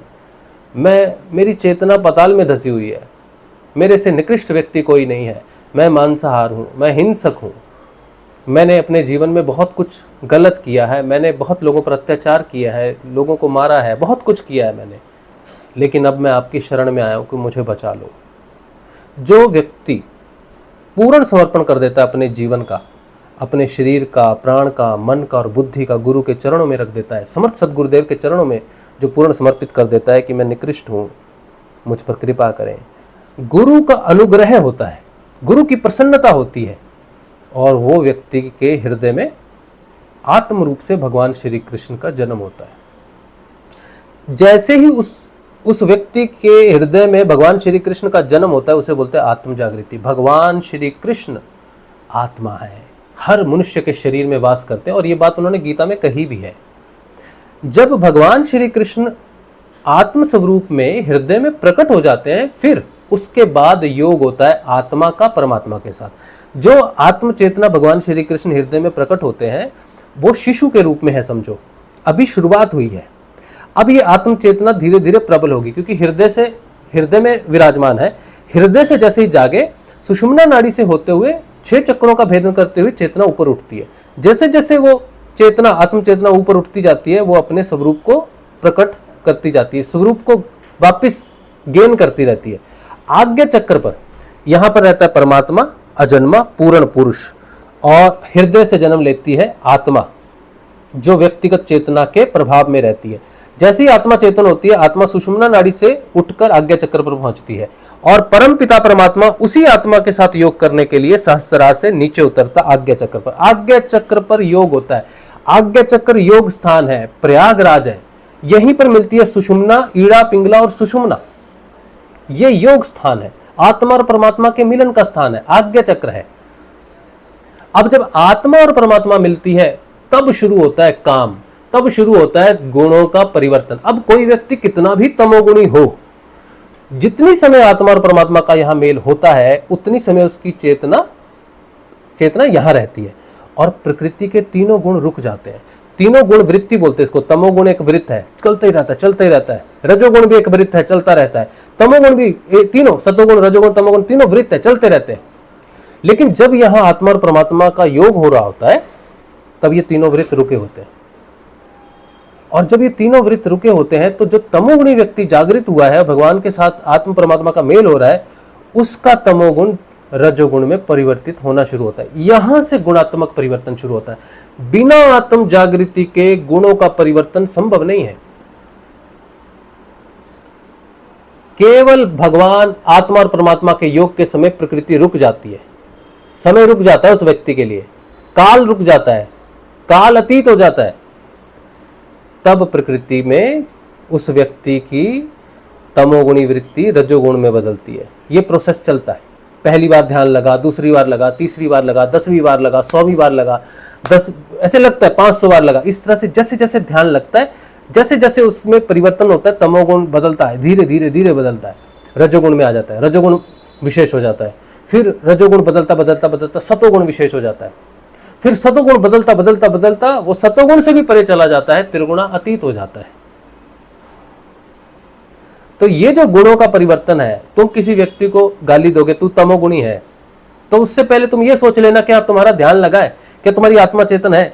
मेरी चेतना पाताल में धसी हुई है, मेरे से निकृष्ट व्यक्ति कोई नहीं है, मैं मांसाहार हूँ, मैं हिंसक हूँ, मैंने अपने जीवन में बहुत कुछ गलत किया है, मैंने बहुत लोगों पर अत्याचार किया है, लोगों को मारा है, बहुत कुछ किया है मैंने, लेकिन अब मैं आपकी शरण में आया हूँ कि मुझे बचा लो। जो व्यक्ति पूर्ण समर्पण कर देता है अपने जीवन का, अपने शरीर का, प्राण का, मन का और बुद्धि का गुरु के चरणों में रख देता है, समर्थ सदगुरुदेव के चरणों में जो पूर्ण समर्पित कर देता है कि मैं निकृष्ट हूँ, मुझ पर कृपा करें, गुरु का अनुग्रह होता है, गुरु की प्रसन्नता होती है और वो व्यक्ति के हृदय में आत्म रूप से भगवान श्री कृष्ण का जन्म होता है। जैसे ही उस व्यक्ति के हृदय में भगवान श्री कृष्ण का जन्म होता है, उसे बोलते हैं आत्म जागृति। भगवान श्री कृष्ण आत्मा है, हर मनुष्य के शरीर में वास करते हैं और ये बात उन्होंने गीता में कही भी है। जब भगवान श्री कृष्ण आत्म स्वरूप में हृदय में प्रकट हो जाते हैं, फिर उसके बाद योग होता है आत्मा का परमात्मा के साथ। जो आत्म चेतना भगवान श्री कृष्ण हृदय में प्रकट होते हैं वो शिशु के रूप में है, समझो अभी शुरुआत हुई है। अब ये आत्म चेतना धीरे धीरे प्रबल होगी, क्योंकि हृदय में विराजमान है। हृदय से जैसे ही जागे, सुषुम्ना नाड़ी से होते हुए 6 चक्रों का भेदन करते हुए चेतना ऊपर उठती है। जैसे जैसे वो चेतना, आत्म चेतना ऊपर उठती जाती है, वो अपने स्वरूप को प्रकट करती जाती है, स्वरूप को वापिस गेन करती रहती है। आज्ञा चक्र पर यहां पर रहता है परमात्मा, अजन्मा पूर्ण पुरुष, और हृदय से जन्म लेती है आत्मा, जो व्यक्तिगत चेतना के प्रभाव में रहती है। जैसे ही आत्मा चेतन होती है, आत्मा सुषुम्ना नाड़ी से उठकर आज्ञा चक्र पर पहुंचती है और परम पिता परमात्मा उसी आत्मा के साथ योग करने के लिए सहस्त्रार से नीचे उतरता आज्ञा चक्र पर। आज्ञा चक्र पर योग होता है। आज्ञा चक्र योग स्थान है, प्रयागराज है, यहीं पर मिलती है सुषुम्ना, ईड़ा, पिंगला और सुषुम्ना। ये योग स्थान है, आत्मा और परमात्मा के मिलन का स्थान है, आज्ञा चक्र है। अब जब आत्मा और परमात्मा मिलती है तब शुरू होता है काम, तब शुरू होता है गुणों का परिवर्तन। अब कोई व्यक्ति कितना भी तमोगुणी हो, जितनी समय आत्मा और परमात्मा का यहां मेल होता है उतनी समय उसकी चेतना यहां रहती है और प्रकृति के तीनों गुण रुक जाते हैं। तीनों गुण वृत्ति बोलते हैं इसको। तमोगुण एक वृत्त है, चलता ही रहता है। रजोगुण भी एक वृत्त है, चलता रहता है। तमोगुण भी, तीनों सतोगुण, रजोगुण, तमोगुण तीनों वृत्त है, चलते रहते हैं। लेकिन जब यहां आत्मा और परमात्मा का योग हो रहा होता है तब ये तीनों वृत्त रुके होते हैं। और जब ये तीनों वृत्त रुके होते हैं तो जो तमोगुणी व्यक्ति जागृत हुआ है, भगवान के साथ आत्म परमात्मा का मेल हो रहा है, उसका तमोगुण रजोगुण में परिवर्तित होना शुरू होता है। यहां से गुणात्मक परिवर्तन शुरू होता है। बिना आत्म जागृति के गुणों का परिवर्तन संभव नहीं है। केवल भगवान, आत्मा और परमात्मा के योग के समय प्रकृति रुक जाती है, समय रुक जाता है उस व्यक्ति के लिए, काल रुक जाता है, काल अतीत हो जाता है। तब प्रकृति में उस व्यक्ति की तमोगुणी वृत्ति रजोगुण में बदलती है। यह प्रोसेस चलता है। पहली बार ध्यान लगा, दूसरी बार लगा, तीसरी बार लगा, 10वीं बार लगा, 100वीं बार लगा, 10 ऐसे लगता है 500 बार लगा। इस तरह से जैसे जैसे ध्यान लगता है, जैसे जैसे उसमें परिवर्तन होता है, तमोगुण बदलता है, धीरे धीरे धीरे बदलता है, रजोगुण में आ जाता है, रजोगुण विशेष हो जाता है, फिर रजोगुण बदलता बदलता बदलता सतोगुण विशेष हो जाता है, फिर सतोगुण बदलता बदलता बदलता वो सतोगुण से भी परे चला जाता है, त्रिगुणा अतीत हो जाता है। तो ये जो गुणों का परिवर्तन है, तुम किसी व्यक्ति को गाली दोगे, तू तमोगुणी है, तो उससे पहले तुम ये सोच लेना क्या तुम्हारा ध्यान लगा है, क्या तुम्हारी आत्मा चेतन है।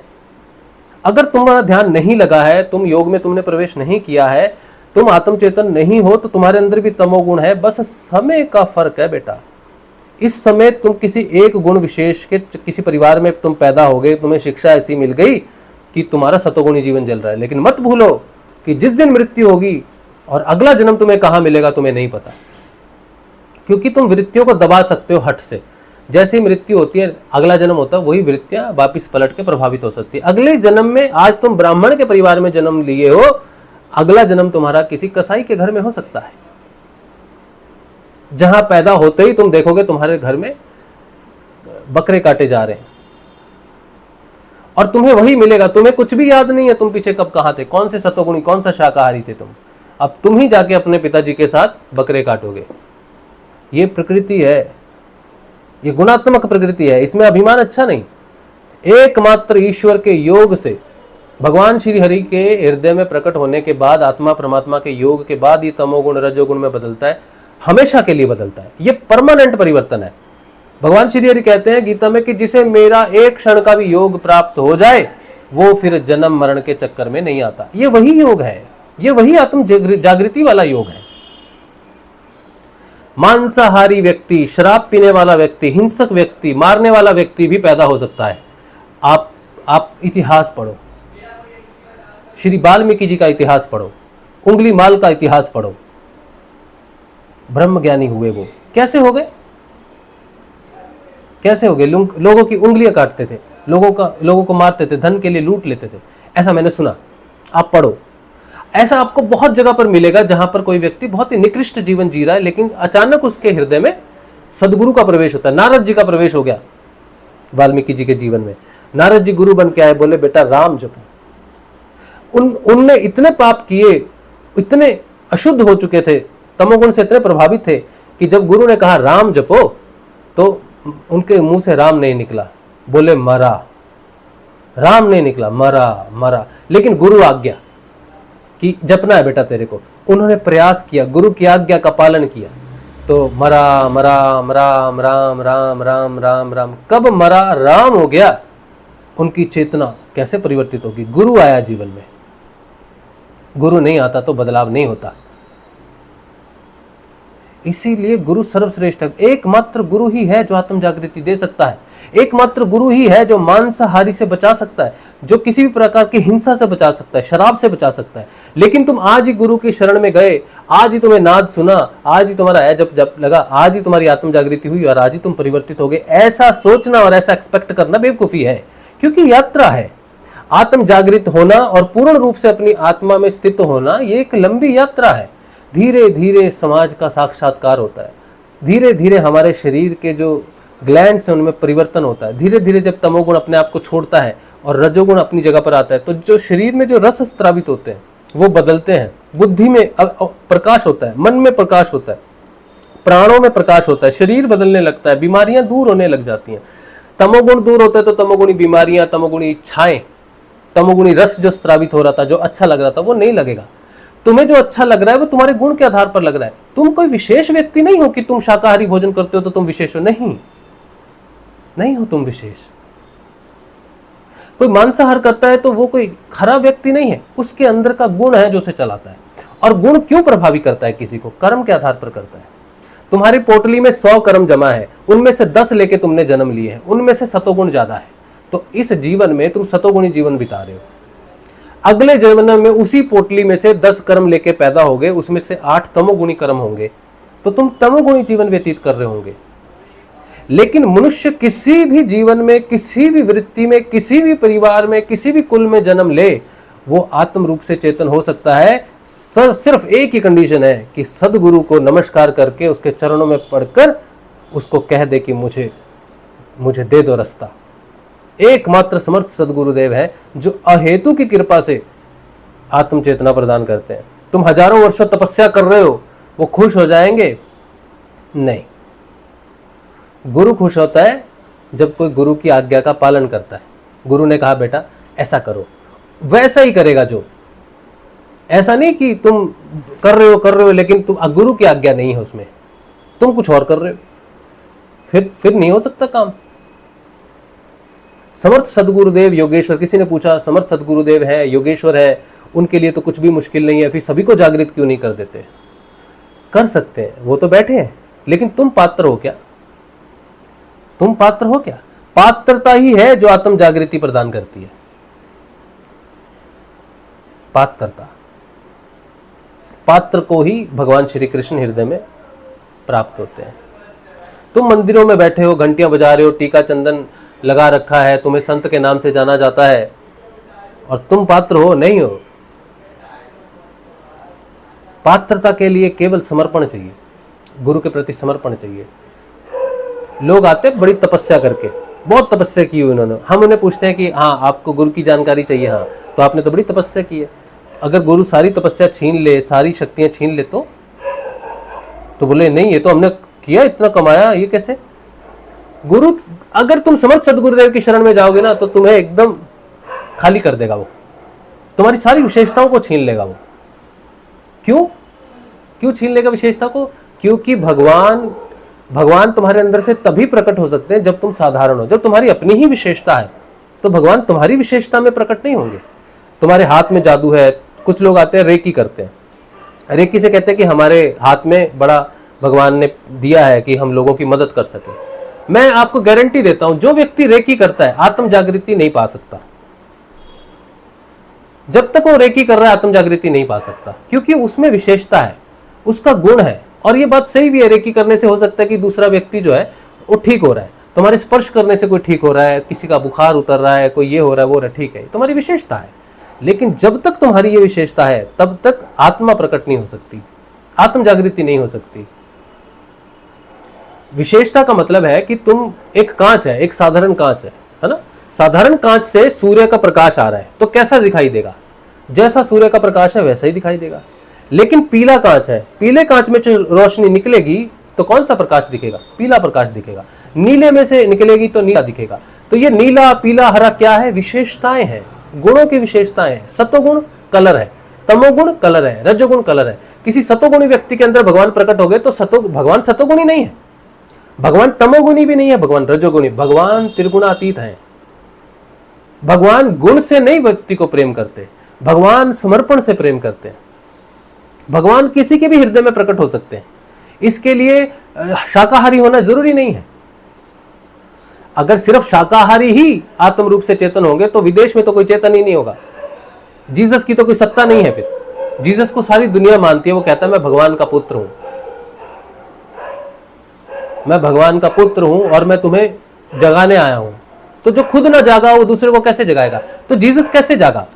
अगर तुम्हारा ध्यान नहीं लगा है, तुम योग में तुमने प्रवेश नहीं किया है, तुम आत्मचेतन नहीं हो, तो तुम्हारे अंदर भी तमोगुण है। बस समय का फर्क है बेटा। इस समय तुम किसी एक गुण विशेष के किसी परिवार में तुम पैदा हो गए, तुम्हें शिक्षा ऐसी मिल गई कि तुम्हारा सतोगुणी जीवन चल रहा है। लेकिन मत भूलो कि जिस दिन मृत्यु होगी और अगला जन्म तुम्हें कहां मिलेगा तुम्हें नहीं पता, क्योंकि तुम वृत्तियों को दबा सकते हो हठ से। जैसी मृत्यु होती है, अगला जन्म होता है, वही वृत्तियां वापिस पलट के प्रभावित हो सकती है। अगले जन्म में, आज तुम ब्राह्मण के परिवार में जन्म लिए हो, अगला जन्म तुम्हारा किसी कसाई के घर में हो सकता है, जहां पैदा होते ही तुम देखोगे तुम्हारे घर में बकरे काटे जा रहे हैं, और तुम्हें वही मिलेगा। तुम्हें कुछ भी याद नहीं है तुम पीछे कब कहां थे, कौन से सतोगुणी, कौन सा शाकाहारी थे तुम। अब तुम ही जाके अपने पिताजी के साथ बकरे काटोगे। ये प्रकृति है, ये गुणात्मक प्रकृति है, इसमें अभिमान अच्छा नहीं। एकमात्र ईश्वर के योग से, भगवान श्री हरि के हृदय में प्रकट होने के बाद, आत्मा परमात्मा के योग के बाद ये तमोगुण रजोगुण में बदलता है, हमेशा के लिए बदलता है। ये परमानेंट परिवर्तन है। भगवान श्री हरि कहते हैं गीता में कि जिसे मेरा एक क्षण का भी योग प्राप्त हो जाए, वो फिर जन्म मरण के चक्कर में नहीं आता। ये वही योग है, ये वही आत्म जागृति वाला योग है। मांसाहारी व्यक्ति, शराब पीने वाला व्यक्ति, हिंसक व्यक्ति, मारने वाला व्यक्ति भी पैदा हो सकता है। आप इतिहास पढ़ो, श्री वाल्मीकि जी का इतिहास पढ़ो, उंगली माल का इतिहास पढ़ो। ब्रह्म ज्ञानी हुए वो, कैसे हो गए? कैसे हो गए? लोगों की उंगलियां काटते थे, लोगों को मारते थे, धन के लिए लूट लेते थे, ऐसा मैंने सुना। आप पढ़ो, ऐसा आपको बहुत जगह पर मिलेगा जहां पर कोई व्यक्ति बहुत ही निकृष्ट जीवन जी रहा है, लेकिन अचानक उसके हृदय में सदगुरु का प्रवेश होता है। नारद जी का प्रवेश हो गया वाल्मीकि जी के जीवन में। नारद जी गुरु बन के आए, बोले बेटा राम जपो। उनने इतने पाप किए, इतने अशुद्ध हो चुके थे, तमोगुण से इतने प्रभावित थे कि जब गुरु ने कहा राम जपो, तो उनके मुंह से राम नहीं निकला, बोले मरा। राम नहीं निकला, मरा। लेकिन गुरु आज्ञा कि जपना है बेटा तेरे को, उन्होंने प्रयास किया, गुरु की आज्ञा का पालन किया, तो मरा। राम राम राम राम। कब मरा, राम हो गया, उनकी चेतना कैसे परिवर्तित होगी? गुरु आया जीवन में। गुरु नहीं आता तो बदलाव नहीं होता। इसीलिए गुरु सर्वश्रेष्ठ है। एकमात्र गुरु ही है जो आत्म जागृति दे सकता है। एकमात्र गुरु ही है जो मांसाहारी से बचा सकता है, जो किसी भी प्रकार की हिंसा से बचा सकता है, शराब से बचा सकता है। लेकिन तुम आज ही गुरु की शरण में गए, आज ही तुम्हें नाद सुना, आज ही तुम्हारा है जब लगा, आज ही तुम्हारी आत्म जागृति हुई और आज ही तुम परिवर्तित हो गए, ऐसा सोचना और ऐसा एक्सपेक्ट करना बेवकूफी है। क्योंकि यात्रा है। आत्म जागृत होना और पूर्ण रूप से अपनी आत्मा में स्थित होना, ये एक लंबी यात्रा है। धीरे धीरे समाज का साक्षात्कार होता है, धीरे धीरे हमारे शरीर के जो ग्लैंड्स हैं उनमें परिवर्तन होता है। धीरे धीरे जब तमोगुण अपने आप को छोड़ता है और रजोगुण अपनी जगह पर आता है, तो जो शरीर में जो रस स्त्रावित होते हैं वो बदलते हैं। बुद्धि में प्रकाश होता है, मन में प्रकाश होता है, प्राणों में प्रकाश होता है, शरीर बदलने लगता है, बीमारियां दूर होने लग जाती हैं। तमोगुण दूर होता है तो तमोगुणी बीमारियां, तमोगुणी इच्छाएं, तमोगुणी रस जो स्त्रावित हो रहा था, जो अच्छा लग रहा था, वो नहीं लगेगा। तुम्हें जो अच्छा लग रहा है वो तुम्हारे गुण के आधार पर लग रहा है। तुम कोई विशेष व्यक्ति नहीं हो कि तुम शाकाहारी भोजन करते हो तो तुम विशेष हो। नहीं हो तुम विशेष। कोई मांसाहार करता है तो वो कोई खराब व्यक्ति नहीं है, उसके अंदर का गुण है जो उसे चलाता है। और गुण क्यों प्रभावी करता है किसी को? कर्म के आधार पर करता है। तुम्हारी पोटली में 100 कर्म जमा है, उनमें से 10 लेके तुमने जन्म लिए हैं, उनमें से सतोगुण ज्यादा है, तो इस जीवन में तुम सतोगुणी जीवन बिता रहे हो। अगले जन्म में उसी पोटली में से 10 कर्म लेके पैदा होगे, उसमें से 8 तमोगुणी कर्म होंगे, तो तुम तमोगुणी जीवन व्यतीत कर रहे होंगे। लेकिन मनुष्य किसी भी जीवन में, किसी भी वृत्ति में, किसी भी परिवार में, किसी भी कुल में जन्म ले, वो आत्म रूप से चेतन हो सकता है। सिर्फ एक ही कंडीशन है कि सदगुरु को नमस्कार करके उसके चरणों में पड़कर उसको कह दे कि मुझे दे दो रास्ता। एकमात्र समर्थ सदगुरुदेव है जो अहेतु की कृपा से आत्म चेतना प्रदान करते हैं। तुम हजारों वर्षों तपस्या कर रहे हो, वो खुश हो जाएंगे? नहीं। गुरु खुश होता है जब कोई गुरु की आज्ञा का पालन करता है। गुरु ने कहा बेटा ऐसा करो, वैसा ही करेगा। जो ऐसा नहीं कि तुम कर रहे हो लेकिन तुम गुरु की आज्ञा नहीं है उसमें, तुम कुछ और कर रहे हो, फिर नहीं हो सकता काम। समर्थ सदगुरुदेव योगेश्वर, किसी ने पूछा समर्थ सदगुरुदेव है, योगेश्वर है, उनके लिए तो कुछ भी मुश्किल नहीं है, फिर सभी को जागृत क्यों नहीं कर देते? कर सकते हैं, वो तो बैठे हैं, लेकिन तुम पात्र हो क्या? तुम पात्र हो क्या? पात्रता ही है जो आत्म जागृति प्रदान करती है। पात्रता, पात्र को ही भगवान श्री कृष्ण हृदय में प्राप्त होते हैं। तुम मंदिरों में बैठे हो, घंटियां बजा रहे हो, टीका चंदन लगा रखा है, तुम्हें संत के नाम से जाना जाता है, और तुम पात्र हो? नहीं हो। पात्रता के लिए केवल समर्पण चाहिए, गुरु के प्रति समर्पण चाहिए। लोग आते बड़ी तपस्या करके, बहुत तपस्या की हुई उन्होंने, हम उन्हें पूछते हैं कि हाँ आपको गुरु की जानकारी चाहिए, हाँ तो आपने तो बड़ी तपस्या की है। अगर गुरु सारी तपस्या छीन ले, सारी शक्तियां छीन ले तो बोले नहीं ये तो हमने किया, इतना कमाया, ये कैसे? गुरु, अगर तुम समर्थ सदगुरुदेव की शरण में जाओगे ना तो तुम्हें एकदम खाली कर देगा वो, तुम्हारी सारी विशेषताओं को छीन लेगा वो। क्यों छीन लेगा विशेषता को? क्योंकि भगवान तुम्हारे अंदर से तभी प्रकट हो सकते हैं जब तुम साधारण हो। जब तुम्हारी अपनी ही विशेषता है तो भगवान तुम्हारी विशेषता में प्रकट नहीं होंगे। तुम्हारे हाथ में जादू है, कुछ लोग आते हैं रेकी करते हैं, रेकी से कहते हैं कि हमारे हाथ में बड़ा भगवान ने दिया है कि हम लोगों की मदद कर सके। मैं आपको गारंटी देता हूं, जो व्यक्ति रेकी करता है आत्म जागृति नहीं पा सकता। जब तक वो रेकी कर रहा है आत्म जागृति नहीं पा सकता, क्योंकि उसमें विशेषता है, उसका गुण है। और ये बात सही भी है, रेकी करने से हो सकता है कि दूसरा व्यक्ति जो है वो ठीक हो रहा है, तुम्हारे स्पर्श करने से कोई ठीक हो रहा है, किसी का बुखार उतर रहा है, कोई ये हो रहा है वो रहा है, ठीक है, तुम्हारी विशेषता है। लेकिन जब तक तुम्हारी ये विशेषता है तब तक आत्मा प्रकट नहीं हो सकती, आत्म जागृति नहीं हो सकती। विशेषता का मतलब है कि तुम एक कांच है, एक साधारण कांच है ना, साधारण कांच से सूर्य का प्रकाश आ रहा है तो कैसा दिखाई देगा? जैसा सूर्य का प्रकाश है वैसा ही दिखाई देगा। लेकिन पीला कांच है, पीले कांच में जो रोशनी निकलेगी तो कौन सा प्रकाश दिखेगा? पीला प्रकाश दिखेगा। नीले में से निकलेगी तो नीला दिखेगा। तो ये नीला, पीला, हरा क्या है? विशेषताएं हैं, गुणों की विशेषताएं हैं। सतोगुण कलर है, तमोगुण कलर है, रजोगुण कलर है। किसी सतोगुणी व्यक्ति के अंदर भगवान प्रकट हो गए तो भगवान सतोगुणी नहीं है, भगवान तमोगुणी भी नहीं है, भगवान रजोगुणी, भगवान त्रिगुणातीत है। भगवान गुण से नहीं व्यक्ति को प्रेम करते, भगवान समर्पण से प्रेम करते हैं। भगवान किसी के भी हृदय में प्रकट हो सकते हैं, इसके लिए शाकाहारी होना जरूरी नहीं है। अगर सिर्फ शाकाहारी ही आत्म रूप से चेतन होंगे तो विदेश में तो कोई चेतन ही नहीं होगा। जीसस की तो कोई सत्ता नहीं है। फिर जीसस को सारी दुनिया मानती है, वो कहता है मैं भगवान का पुत्र हूं, मैं भगवान का पुत्र हूं और मैं तुम्हें जगाने आया हूं। तो जो खुद ना जागा वो दूसरे को कैसे जगाएगा? तो जीसस कैसे जागा?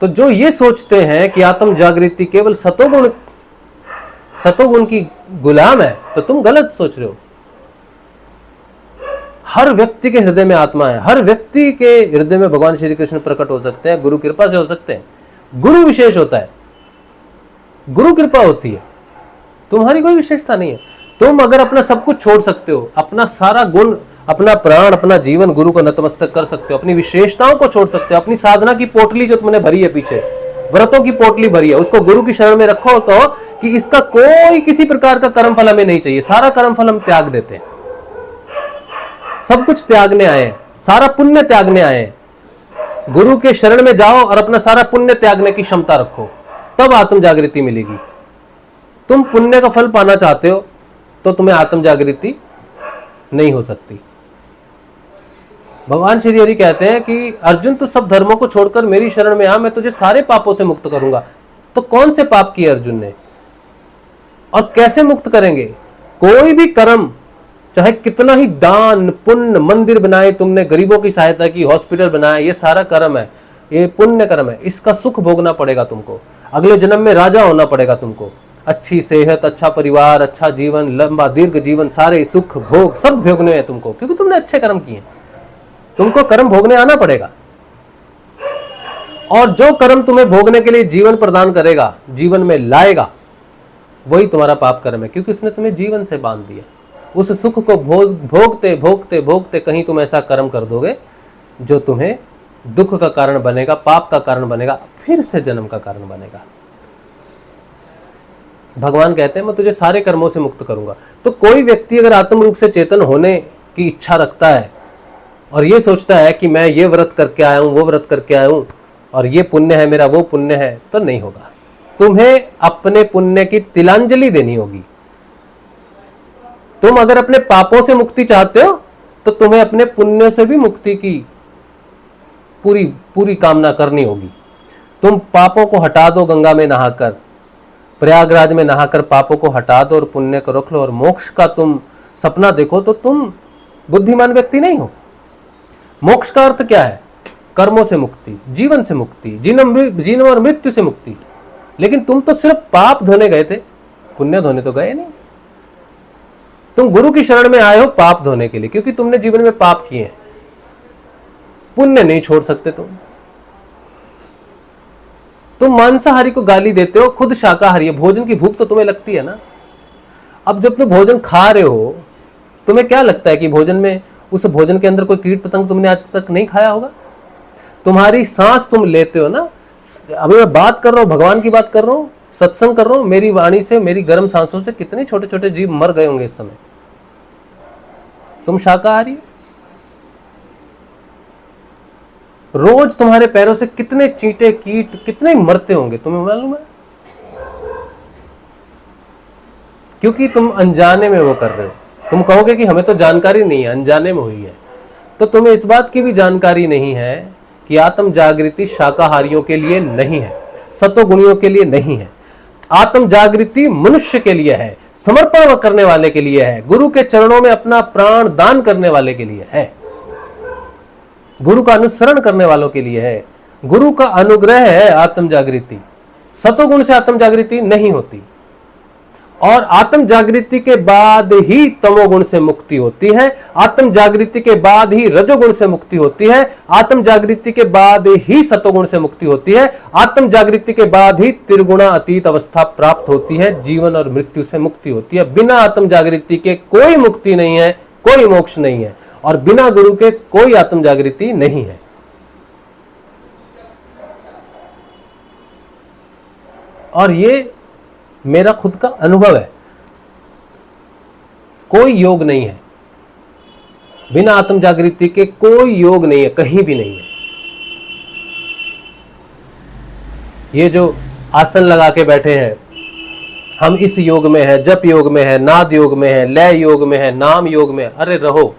तो जो ये सोचते हैं कि आत्म जागृति केवल सतोगुण की गुलाम है, तो तुम गलत सोच रहे हो। हर व्यक्ति के हृदय में आत्मा है, हर व्यक्ति के हृदय में भगवान श्री कृष्ण प्रकट हो सकते हैं, गुरु कृपा से हो सकते हैं। गुरु विशेष होता है, गुरु कृपा होती है, तुम्हारी कोई विशेषता नहीं है। तुम अगर अपना सब कुछ छोड़ सकते हो, अपना सारा गुण, अपना प्राण, अपना जीवन गुरु को नतमस्तक कर सकते हो, अपनी विशेषताओं को छोड़ सकते हो, अपनी साधना की पोटली जो तुमने भरी है, पीछे व्रतों की पोटली भरी है, उसको गुरु की शरण में रखो और कहो कि इसका कोई किसी प्रकार का कर्म फल हमें नहीं चाहिए, सारा कर्म फल हम त्याग देते हैं, सब कुछ त्यागने आए हैं, सारा पुण्य त्यागने आए हैं। गुरु के शरण में जाओ और अपना सारा पुण्य त्यागने की क्षमता रखो, तब आत्म जागृति मिलेगी। तुम पुण्य का फल पाना चाहते हो तो तुम्हें आत्म जागृति नहीं हो सकती। भगवान श्री हरि कहते हैं कि अर्जुन तो सब धर्मों को छोड़कर मेरी शरण में आ, मैं तुझे सारे पापों से मुक्त करूंगा। तो कौन से पाप किए अर्जुन ने और कैसे मुक्त करेंगे? कोई भी कर्म, चाहे कितना ही दान पुण्य, मंदिर बनाए तुमने, गरीबों की सहायता की, हॉस्पिटल बनाए, ये सारा कर्म है, ये पुण्य कर्म है। इसका सुख भोगना पड़ेगा तुमको, अगले जन्म में राजा होना पड़ेगा तुमको। अच्छी सेहत, अच्छा परिवार, अच्छा जीवन, लंबा दीर्घ जीवन, सारे सुख भोग सब भोगने हैं तुमको, क्योंकि तुमने अच्छे कर्म किए। तुमको कर्म भोगने आना पड़ेगा, और जो कर्म तुम्हें भोगने के लिए जीवन प्रदान करेगा, जीवन में लाएगा, वही तुम्हारा पाप कर्म है, क्योंकि उसने तुम्हें जीवन से बांध दिया। उस सुख को भोगते भोगते भोगते कहीं तुम ऐसा कर्म कर दोगे जो तुम्हें दुख का कारण बनेगा, पाप का कारण बनेगा, फिर से जन्म का कारण बनेगा। भगवान कहते हैं मैं तुझे सारे कर्मों से मुक्त करूंगा। तो कोई व्यक्ति अगर आत्म रूप से चेतन होने की इच्छा रखता है और ये सोचता है कि मैं ये व्रत करके आया हूं, वो व्रत करके आया हूं, और ये पुण्य है मेरा, वो पुण्य है, तो नहीं होगा। तुम्हें अपने पुण्य की तिलांजलि देनी होगी। तुम अगर अपने पापों से मुक्ति चाहते हो तो तुम्हें अपने पुण्यों से भी मुक्ति की पूरी कामना करनी होगी। तुम पापों को हटा दो गंगा में नहाकर, प्रयागराज में नहाकर पापों को हटा दो और पुण्य को रख लो और मोक्ष का तुम सपना देखो तो तुम बुद्धिमान व्यक्ति नहीं हो। मोक्ष का अर्थ क्या है? कर्मों से मुक्ति, जीवन से मुक्ति, जीवन और मृत्यु से मुक्ति। लेकिन तुम तो सिर्फ पाप धोने गए थे, पुण्य धोने तो गए नहीं। तुम गुरु की शरण में आए हो पाप धोने के लिए, क्योंकि तुमने जीवन में पाप किए हैं। पुण्य नहीं छोड़ सकते तुम मांसाहारी को गाली देते हो, खुद शाकाहारी है। भोजन की भूख तो तुम्हें लगती है ना। अब जब तुम भोजन खा रहे हो, तुम्हें क्या लगता है कि भोजन में, उस भोजन के अंदर कोई कीट पतंग तुमने आज तक नहीं खाया होगा? तुम्हारी सांस तुम लेते हो ना। अभी मैं बात कर रहा हूं, भगवान की बात कर रहा हूं, सत्संग कर रहा हूं, मेरी वाणी से, मेरी गर्म सांसों से कितने छोटे छोटे जीव मर गए होंगे इस समय। तुम शाकाहारी। रोज तुम्हारे पैरों से कितने चींटे कीट कितने मरते होंगे, तुम्हें मालूम है? क्योंकि तुम अनजाने में वो कर रहे हो। तुम कहोगे कि हमें तो जानकारी नहीं है, अनजाने में हुई है। तो तुम्हें इस बात की भी जानकारी नहीं है कि आत्म जागृति शाकाहारियों के लिए नहीं है, सतोगुणियों के लिए नहीं है। आत्म जागृति मनुष्य के लिए है, समर्पण करने वाले के लिए है, गुरु के चरणों में अपना प्राण दान करने वाले के लिए है, गुरु का अनुसरण करने वालों के लिए है। गुरु का अनुग्रह है आत्म जागृति। सतोगुण से आत्म जागृति नहीं होती। और आत्म जागृति के बाद ही तमोगुण से मुक्ति होती है, आत्म जागृति के बाद ही रजोगुण से मुक्ति होती है, आत्म जागृति के बाद ही सतोगुण से मुक्ति होती है, आत्म जागृति के बाद ही त्रिगुणा अतीत अवस्था प्राप्त होती है, जीवन और मृत्यु से मुक्ति होती है। बिना आत्म जागृति के कोई मुक्ति नहीं है, कोई मोक्ष नहीं है, और बिना गुरु के कोई आत्म जागृति नहीं है। और ये मेरा खुद का अनुभव है। कोई योग नहीं है, बिना आत्म जागृति के कोई योग नहीं है, कहीं भी नहीं है। ये जो आसन लगा के बैठे हैं, हम इस योग में है, जप योग में है, नाद योग में है, लय योग में है, नाम योग में है। अरे रहो,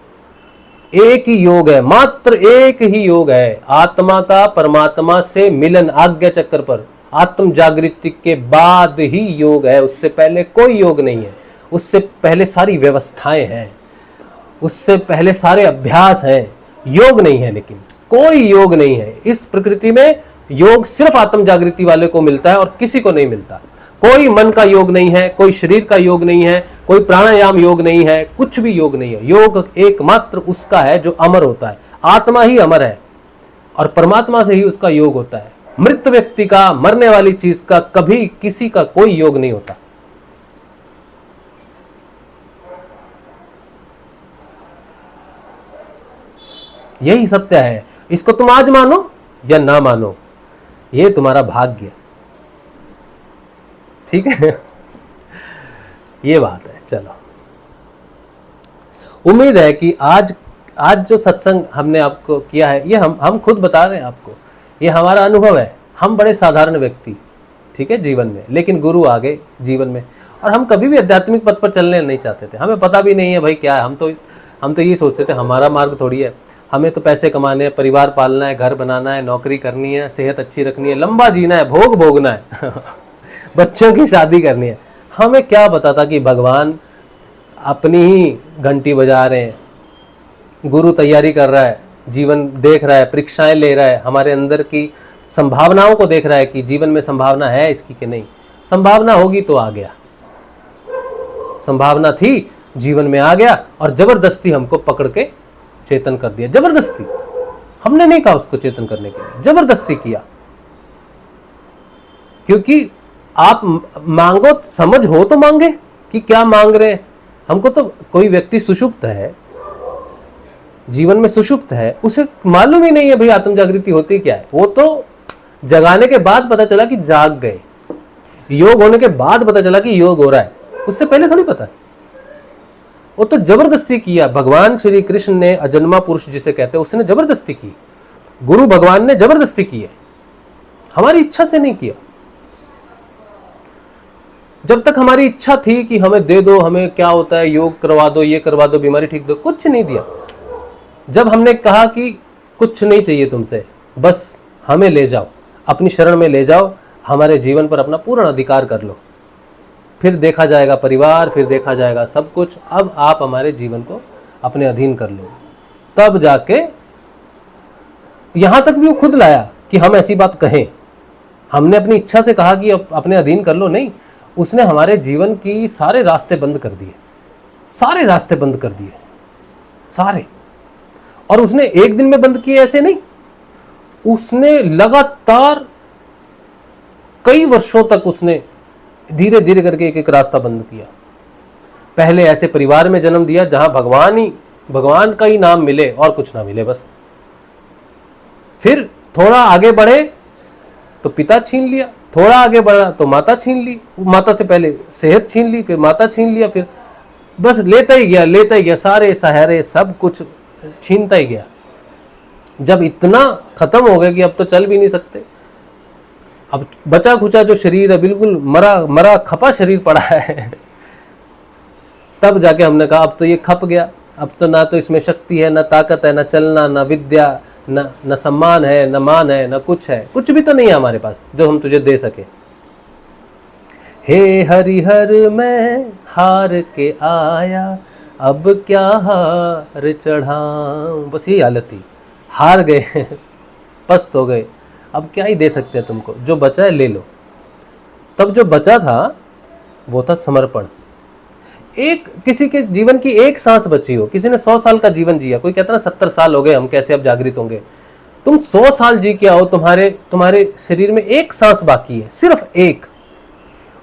एक ही योग है, मात्र एक ही योग है, आत्मा का परमात्मा से मिलन। आज्ञा चक्र पर आत्म जागृति के बाद ही योग है, उससे पहले कोई योग नहीं है। उससे पहले सारी व्यवस्थाएं हैं, उससे पहले सारे अभ्यास हैं। योग नहीं है, लेकिन कोई योग नहीं है इस प्रकृति में। योग सिर्फ आत्म जागृति वाले को मिलता है और किसी को नहीं मिलता। कोई मन का योग नहीं है, कोई शरीर का योग नहीं है, कोई प्राणायाम योग नहीं है, कुछ भी योग नहीं है। योग एकमात्र उसका है जो अमर होता है। आत्मा ही अमर है और परमात्मा से ही उसका योग होता है। मृत व्यक्ति का, मरने वाली चीज का कभी किसी का कोई योग नहीं होता। यही सत्य है। इसको तुम आज मानो या ना मानो, ये तुम्हारा भाग्य। ठीक है, ये बात है। चलो, उम्मीद है कि आज जो सत्संग हमने आपको किया है, ये हम खुद बता रहे हैं आपको, ये हमारा अनुभव है। हम बड़े साधारण व्यक्ति, ठीक है, जीवन में, लेकिन गुरु आ गए जीवन में। और हम कभी भी आध्यात्मिक पथ पर चलने नहीं चाहते थे। हमें पता भी नहीं है भाई क्या है। हम तो ये सोचते थे हमारा मार्ग थोड़ी है, हमें तो पैसे कमाने हैं, परिवार पालना है, घर बनाना है, नौकरी करनी है, सेहत अच्छी रखनी है, लंबा जीना है, भोग भोगना है बच्चों की शादी करनी है। हमें क्या पता था कि भगवान अपनी ही घंटी बजा रहे हैं, गुरु तैयारी कर रहा है, जीवन देख रहा है, परीक्षाएं ले रहा है, हमारे अंदर की संभावनाओं को देख रहा है कि जीवन में संभावना है इसकी कि नहीं। संभावना होगी तो आ गया, संभावना थी, जीवन में आ गया और जबरदस्ती हमको पकड़ के चेतन कर दिया। जबरदस्ती, हमने नहीं कहा उसको चेतन करने के लिए, जबरदस्ती किया। क्योंकि आप मांगो, समझ हो तो मांगे कि क्या मांग रहे हैं। हमको तो कोई व्यक्ति सुषुप्त है, जीवन में सुषुप्त है, उसे मालूम ही नहीं है भाई आत्म जागृति होती क्या है। वो तो जगाने के बाद पता चला कि जाग गए, योग होने के बाद पता चला कि योग हो रहा है, उससे पहले थोड़ी पता है। वो तो जबरदस्ती किया। भगवान श्री कृष्ण ने, अजन्मा पुरुष जिसे कहते हैं, उसने जबरदस्ती की। गुरु भगवान ने जबरदस्ती की है, हमारी इच्छा से नहीं किया। जब तक हमारी इच्छा थी कि हमें दे दो, हमें क्या होता है, योग करवा दो, ये करवा दो, बीमारी ठीक दो, कुछ नहीं दिया। जब हमने कहा कि कुछ नहीं चाहिए तुमसे, बस हमें ले जाओ, अपनी शरण में ले जाओ, हमारे जीवन पर अपना पूर्ण अधिकार कर लो, फिर देखा जाएगा परिवार, फिर देखा जाएगा सब कुछ। अब आप हमारे जीवन को अपने अधीन कर लो। तब जाके यहां तक भी वो खुद लाया कि हम ऐसी बात कहें। हमने अपनी इच्छा से कहा कि अपने अधीन कर लो, नहीं, उसने हमारे जीवन की सारे रास्ते बंद कर दिए, सारे रास्ते बंद कर दिए, सारे। और उसने एक दिन में बंद किए ऐसे नहीं, उसने लगातार कई वर्षों तक उसने धीरे धीरे करके एक एक रास्ता बंद किया। पहले ऐसे परिवार में जन्म दिया जहां भगवान का ही नाम मिले और कुछ ना मिले बस। फिर थोड़ा आगे बढ़े तो पिता छीन लिया, थोड़ा आगे बढ़ा तो माता छीन ली, माता से पहले सेहत छीन ली, फिर माता छीन लिया, फिर बस लेता ही गया, सारे सहारे सब कुछ छीनता ही गया। जब इतना खत्म हो गया कि अब तो चल भी नहीं सकते, अब बचा खुचा जो शरीर है, बिल्कुल मरा खपा शरीर पड़ा है, तब जाके हमने कहा अब तो ये खप गया, अब तो ना तो इसमें शक्ति है, ना ताकत है, ना चलना, ना विद्या, न सम्मान है, न मान है, न कुछ है, कुछ भी तो नहीं है हमारे पास जो हम तुझे दे सके। हे हरिहर मैं हार के आया, अब क्या हार चढ़ाऊं, बस यही हालत थी, हार गए पस्त हो गए, अब क्या ही दे सकते हैं तुमको, जो बचा है ले लो। तब जो बचा था वो था समर्पण। एक किसी के जीवन की एक सांस बची हो, किसी ने 100 साल का जीवन जिया, कोई कहता ना 70 साल हो गए, हम कैसे अब जागृत होंगे। तुम 100 साल जी के आओ, तुम्हारे शरीर में एक सांस बाकी है, सिर्फ एक,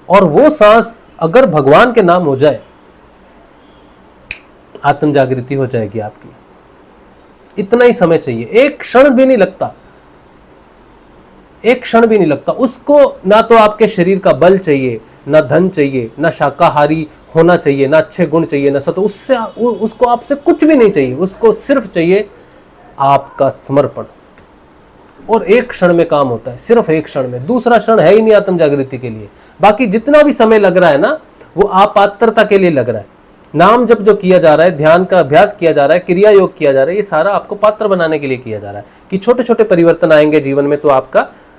और वो सांस अगर भगवान के नाम हो जाए, आत्म जागृति हो जाएगी आपकी। इतना ही समय चाहिए, एक क्षण भी नहीं लगता, एक क्षण भी नहीं लगता। उसको ना तो आपके शरीर का बल चाहिए, ना धन चाहिए, ना शाकाहारी होना चाहिए, ना अच्छे गुण चाहिए, ना सत्य, उसको आपसे कुछ भी नहीं चाहिए, उसको सिर्फ चाहिए आपका समर्पण। और एक क्षण में काम होता है, सिर्फ एक क्षण में, दूसरा क्षण है ही नहीं आत्म जागृति के लिए। बाकी जितना भी समय लग रहा है ना, वो अपात्रता के लिए लग रहा है। नाम जब जो किया जा रहा है, ध्यान का अभ्यास किया जा रहा है, क्रिया योग किया जा रहा है, ये सारा आपको पात्र बनाने के लिए किया जा रहा है कि छोटे छोटे परिवर्तन आएंगे जीवन में, तो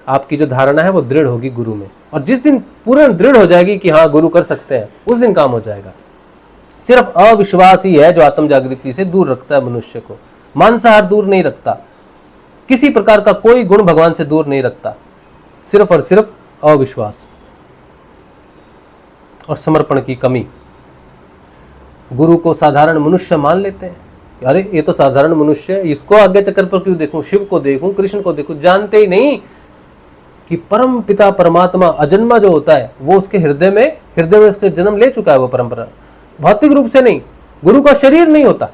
आपकी जो धारणा है वो दृढ़ होगी गुरु में। और जिस दिन पूर्ण दृढ़ हो जाएगी कि हाँ गुरु कर सकते हैं, उस दिन काम हो जाएगा। सिर्फ अविश्वास ही है जो आत्म जागृति से दूर रखता है मनुष्य को। मांसाहार दूर नहीं रखता, किसी प्रकार का कोई गुण भगवान से दूर नहीं रखता, सिर्फ और सिर्फ अविश्वास और समर्पण की कमी। गुरु को साधारण मनुष्य मान लेते हैं, अरे ये तो साधारण मनुष्य है, इसको आगे चक्कर पर क्यों देखूं, शिव को देखूं, कृष्ण को देखूं। जानते ही नहीं कि परम पिता परमात्मा अजन्मा जो होता है वो उसके हृदय में उसके जन्म ले चुका है। वो परंपरा भौतिक रूप से नहीं, गुरु का शरीर नहीं होता,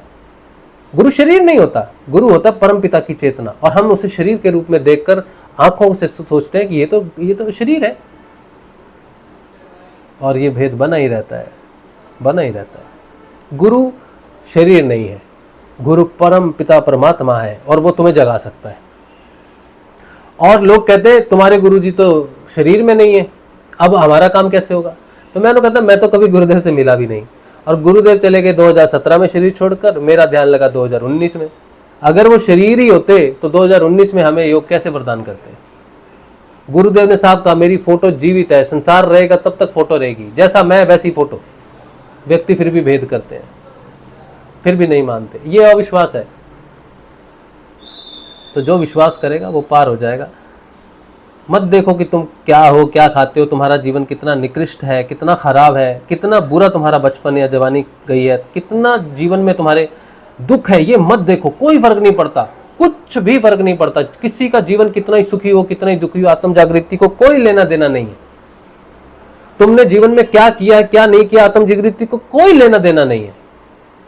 गुरु शरीर नहीं होता, गुरु होता परम पिता की चेतना। और हम उसे शरीर के रूप में देखकर आंखों से सोचते हैं कि ये तो शरीर है, और ये भेद बना ही रहता है। गुरु शरीर नहीं है, गुरु परम पिता परमात्मा है, और वो तुम्हें जगा सकता है। और लोग कहते हैं तुम्हारे गुरुजी तो शरीर में नहीं है, अब हमारा काम कैसे होगा। तो मैं कहता मैं तो कभी गुरुदेव से मिला भी नहीं, और गुरुदेव चले गए 2017 में शरीर छोड़कर, मेरा ध्यान लगा 2019 में। अगर वो शरीर ही होते तो 2019 में हमें योग कैसे प्रदान करते। गुरुदेव ने साहब कहा मेरी फोटो जीवित है, संसार रहेगा तब तक फोटो रहेगी, जैसा मैं वैसी फोटो। व्यक्ति फिर भी भेद करते हैं, फिर भी नहीं मानते, ये अविश्वास है। तो जो विश्वास करेगा वो पार हो जाएगा। मत देखो कि तुम क्या हो, क्या खाते हो, तुम्हारा जीवन कितना निकृष्ट है, कितना खराब है, कितना बुरा तुम्हारा बचपन या जवानी गई है, कितना जीवन में तुम्हारे दुख है, ये मत देखो। कोई फर्क नहीं पड़ता, कुछ भी फर्क नहीं पड़ता। किसी का जीवन कितना ही सुखी हो, कितना ही दुखी हो, आत्म जागृति को कोई लेना देना नहीं है। तुमने जीवन में क्या किया क्या नहीं किया, आत्म जागृति को कोई लेना देना नहीं है,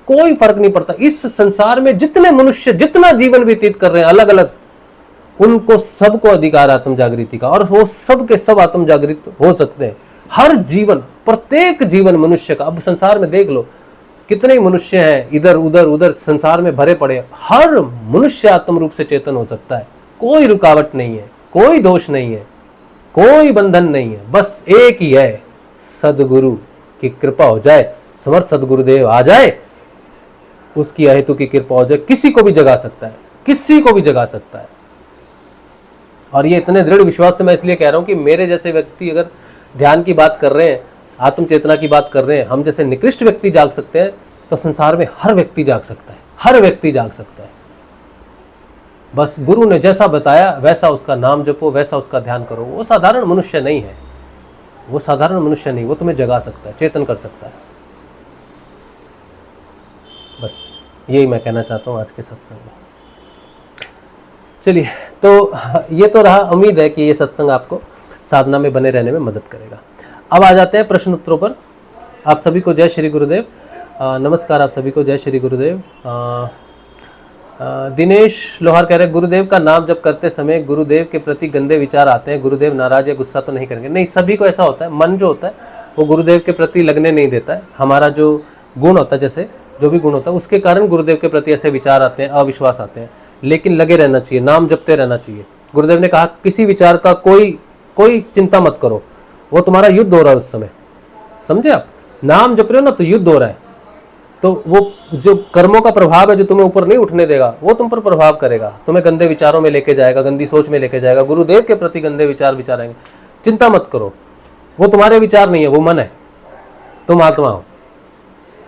कोई फर्क नहीं पड़ता। इस संसार में जितने मनुष्य जितना जीवन व्यतीत कर रहे हैं अलग अलग, उनको सबको अधिकार आत्म जागृति का, और वो सब के सब आत्म जागृत हो सकते हैं। हर जीवन, प्रत्येक जीवन मनुष्य का, अब संसार में देख लो कितने मनुष्य हैं इधर उधर संसार में भरे पड़े, हर मनुष्य आत्म रूप से चेतन हो सकता है। कोई रुकावट नहीं है, कोई दोष नहीं है, कोई बंधन नहीं है, बस एक ही है, सदगुरु की कृपा हो जाए, समर्थ सदगुरुदेव आ जाए, उसकी अहेतु की कृपा हो जाए, किसी को भी जगा सकता है, किसी को भी जगा सकता है। और ये इतने दृढ़ विश्वास से मैं इसलिए कह रहा हूं कि मेरे जैसे व्यक्ति अगर ध्यान की बात कर रहे हैं, आत्म चेतना की बात कर रहे हैं, हम जैसे निकृष्ट व्यक्ति जाग सकते हैं, तो संसार में हर व्यक्ति जाग सकता है, हर व्यक्ति जाग सकता है। बस गुरु ने जैसा बताया वैसा उसका नाम जपो, वैसा उसका ध्यान करो। वो साधारण मनुष्य नहीं है, वो साधारण मनुष्य नहीं, वो तुम्हें जगा सकता है, चेतन कर सकता है। बस यही मैं कहना चाहता हूँ आज के सत्संग में। चलिए, तो ये तो रहा, उम्मीद है कि ये सत्संग आपको साधना में बने रहने में मदद करेगा। अब आ जाते हैं प्रश्न उत्तरों पर। आप सभी को जय श्री गुरुदेव। नमस्कार आप सभी को, जय श्री गुरुदेव। दिनेश लोहार कह रहे हैं गुरुदेव का नाम जब करते समय गुरुदेव के प्रति गंदे विचार आते हैं, गुरुदेव नाराज या गुस्सा तो नहीं करेंगे? नहीं, सभी को ऐसा होता है, मन जो होता है वो गुरुदेव के प्रति लगने नहीं देता है। हमारा जो गुण होता है, जैसे जो भी गुण होता है उसके कारण गुरुदेव के प्रति ऐसे विचार आते हैं, अविश्वास आते हैं, लेकिन लगे रहना चाहिए, नाम जपते रहना चाहिए। गुरुदेव ने कहा किसी विचार का कोई चिंता मत करो, वो तुम्हारा युद्ध हो रहा है उस समय, समझे आप? नाम जप रहे हो ना तो युद्ध हो रहा है, तो वो जो कर्मों का प्रभाव है जो तुम्हें ऊपर नहीं उठने देगा वो तुम पर प्रभाव करेगा, तुम्हें गंदे विचारों में लेके जाएगा, गंदी सोच में लेके जाएगा, गुरुदेव के प्रति गंदे विचार विचारेंगे। चिंता मत करो, वो तुम्हारे विचार नहीं है, वो मन है, तुम आत्मा हो,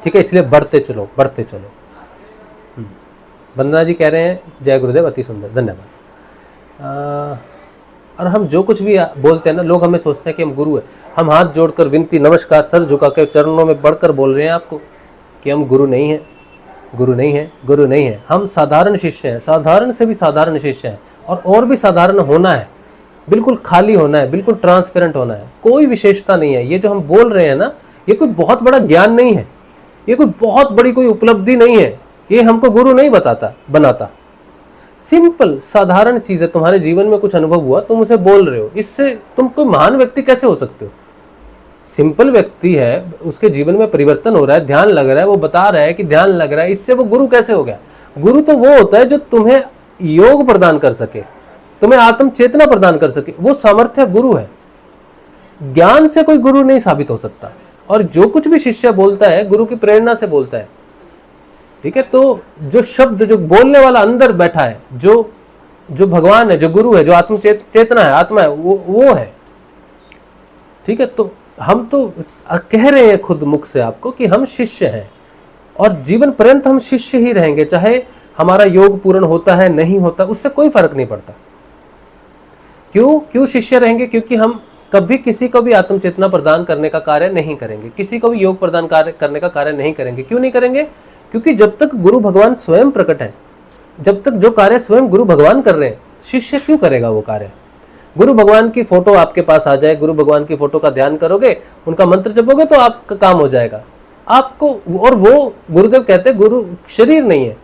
ठीक है? इसलिए बढ़ते चलो, बढ़ते चलो। वंदना जी कह रहे हैं जय गुरुदेव, अति सुंदर, धन्यवाद। और हम जो कुछ भी बोलते हैं ना, लोग हमें सोचते हैं कि हम गुरु हैं। हम हाथ जोड़कर विनती, नमस्कार, सर झुका के चरणों में बढ़कर बोल रहे हैं आपको कि हम गुरु नहीं हैं, गुरु नहीं हैं, गुरु नहीं हैं। हम साधारण शिष्य हैं, साधारण से भी साधारण शिष्य हैं, और भी साधारण होना है, बिल्कुल खाली होना है, बिल्कुल ट्रांसपेरेंट होना है, कोई विशेषता नहीं है। ये जो हम बोल रहे हैं ना, ये कोई बहुत बड़ा ज्ञान नहीं है, ये कोई बहुत बड़ी कोई उपलब्धि नहीं है, ये हमको गुरु नहीं बनाता। सिंपल साधारण चीज है। तुम्हारे जीवन में कुछ अनुभव हुआ, तुम उसे बोल रहे हो, इससे तुम कोई महान व्यक्ति कैसे हो सकते हो? सिंपल व्यक्ति है, उसके जीवन में परिवर्तन हो रहा है, ध्यान लग रहा है, वो बता रहा है कि ध्यान लग रहा है, इससे वो गुरु कैसे हो गया? गुरु तो वो होता है जो तुम्हें योग प्रदान कर सके, तुम्हें आत्म चेतना प्रदान कर सके, वो सामर्थ्य गुरु है। ज्ञान से कोई गुरु नहीं साबित हो सकता, और जो कुछ भी शिष्य बोलता है गुरु की प्रेरणा से बोलता है, ठीक है? तो जो शब्द, जो बोलने वाला अंदर बैठा है, जो भगवान है, जो गुरु है, जो आत्म चेतना है, आत्मा है, वो है, ठीक है? तो हम तो कह रहे हैं खुद मुख से आपको कि हम शिष्य हैं, और जीवन पर्यंत हम शिष्य ही रहेंगे, चाहे हमारा योग पूर्ण होता है नहीं होता, उससे कोई फर्क नहीं पड़ता। क्यों शिष्य रहेंगे? क्योंकि हम कभी किसी को भी आत्म चेतना प्रदान करने का कार्य नहीं करेंगे, किसी को भी योग प्रदान करने का कार्य नहीं करेंगे। क्यों नहीं करेंगे? क्योंकि जब तक गुरु भगवान स्वयं प्रकट है, जब तक जो कार्य स्वयं गुरु भगवान कर रहे हैं, शिष्य क्यों करेगा वो कार्य? गुरु भगवान की फोटो आपके पास आ जाए, गुरु भगवान की फोटो का ध्यान करोगे, उनका मंत्र जपोगे तो आपका काम हो जाएगा आपको। और वो गुरुदेव कहते हैं गुरु शरीर नहीं है,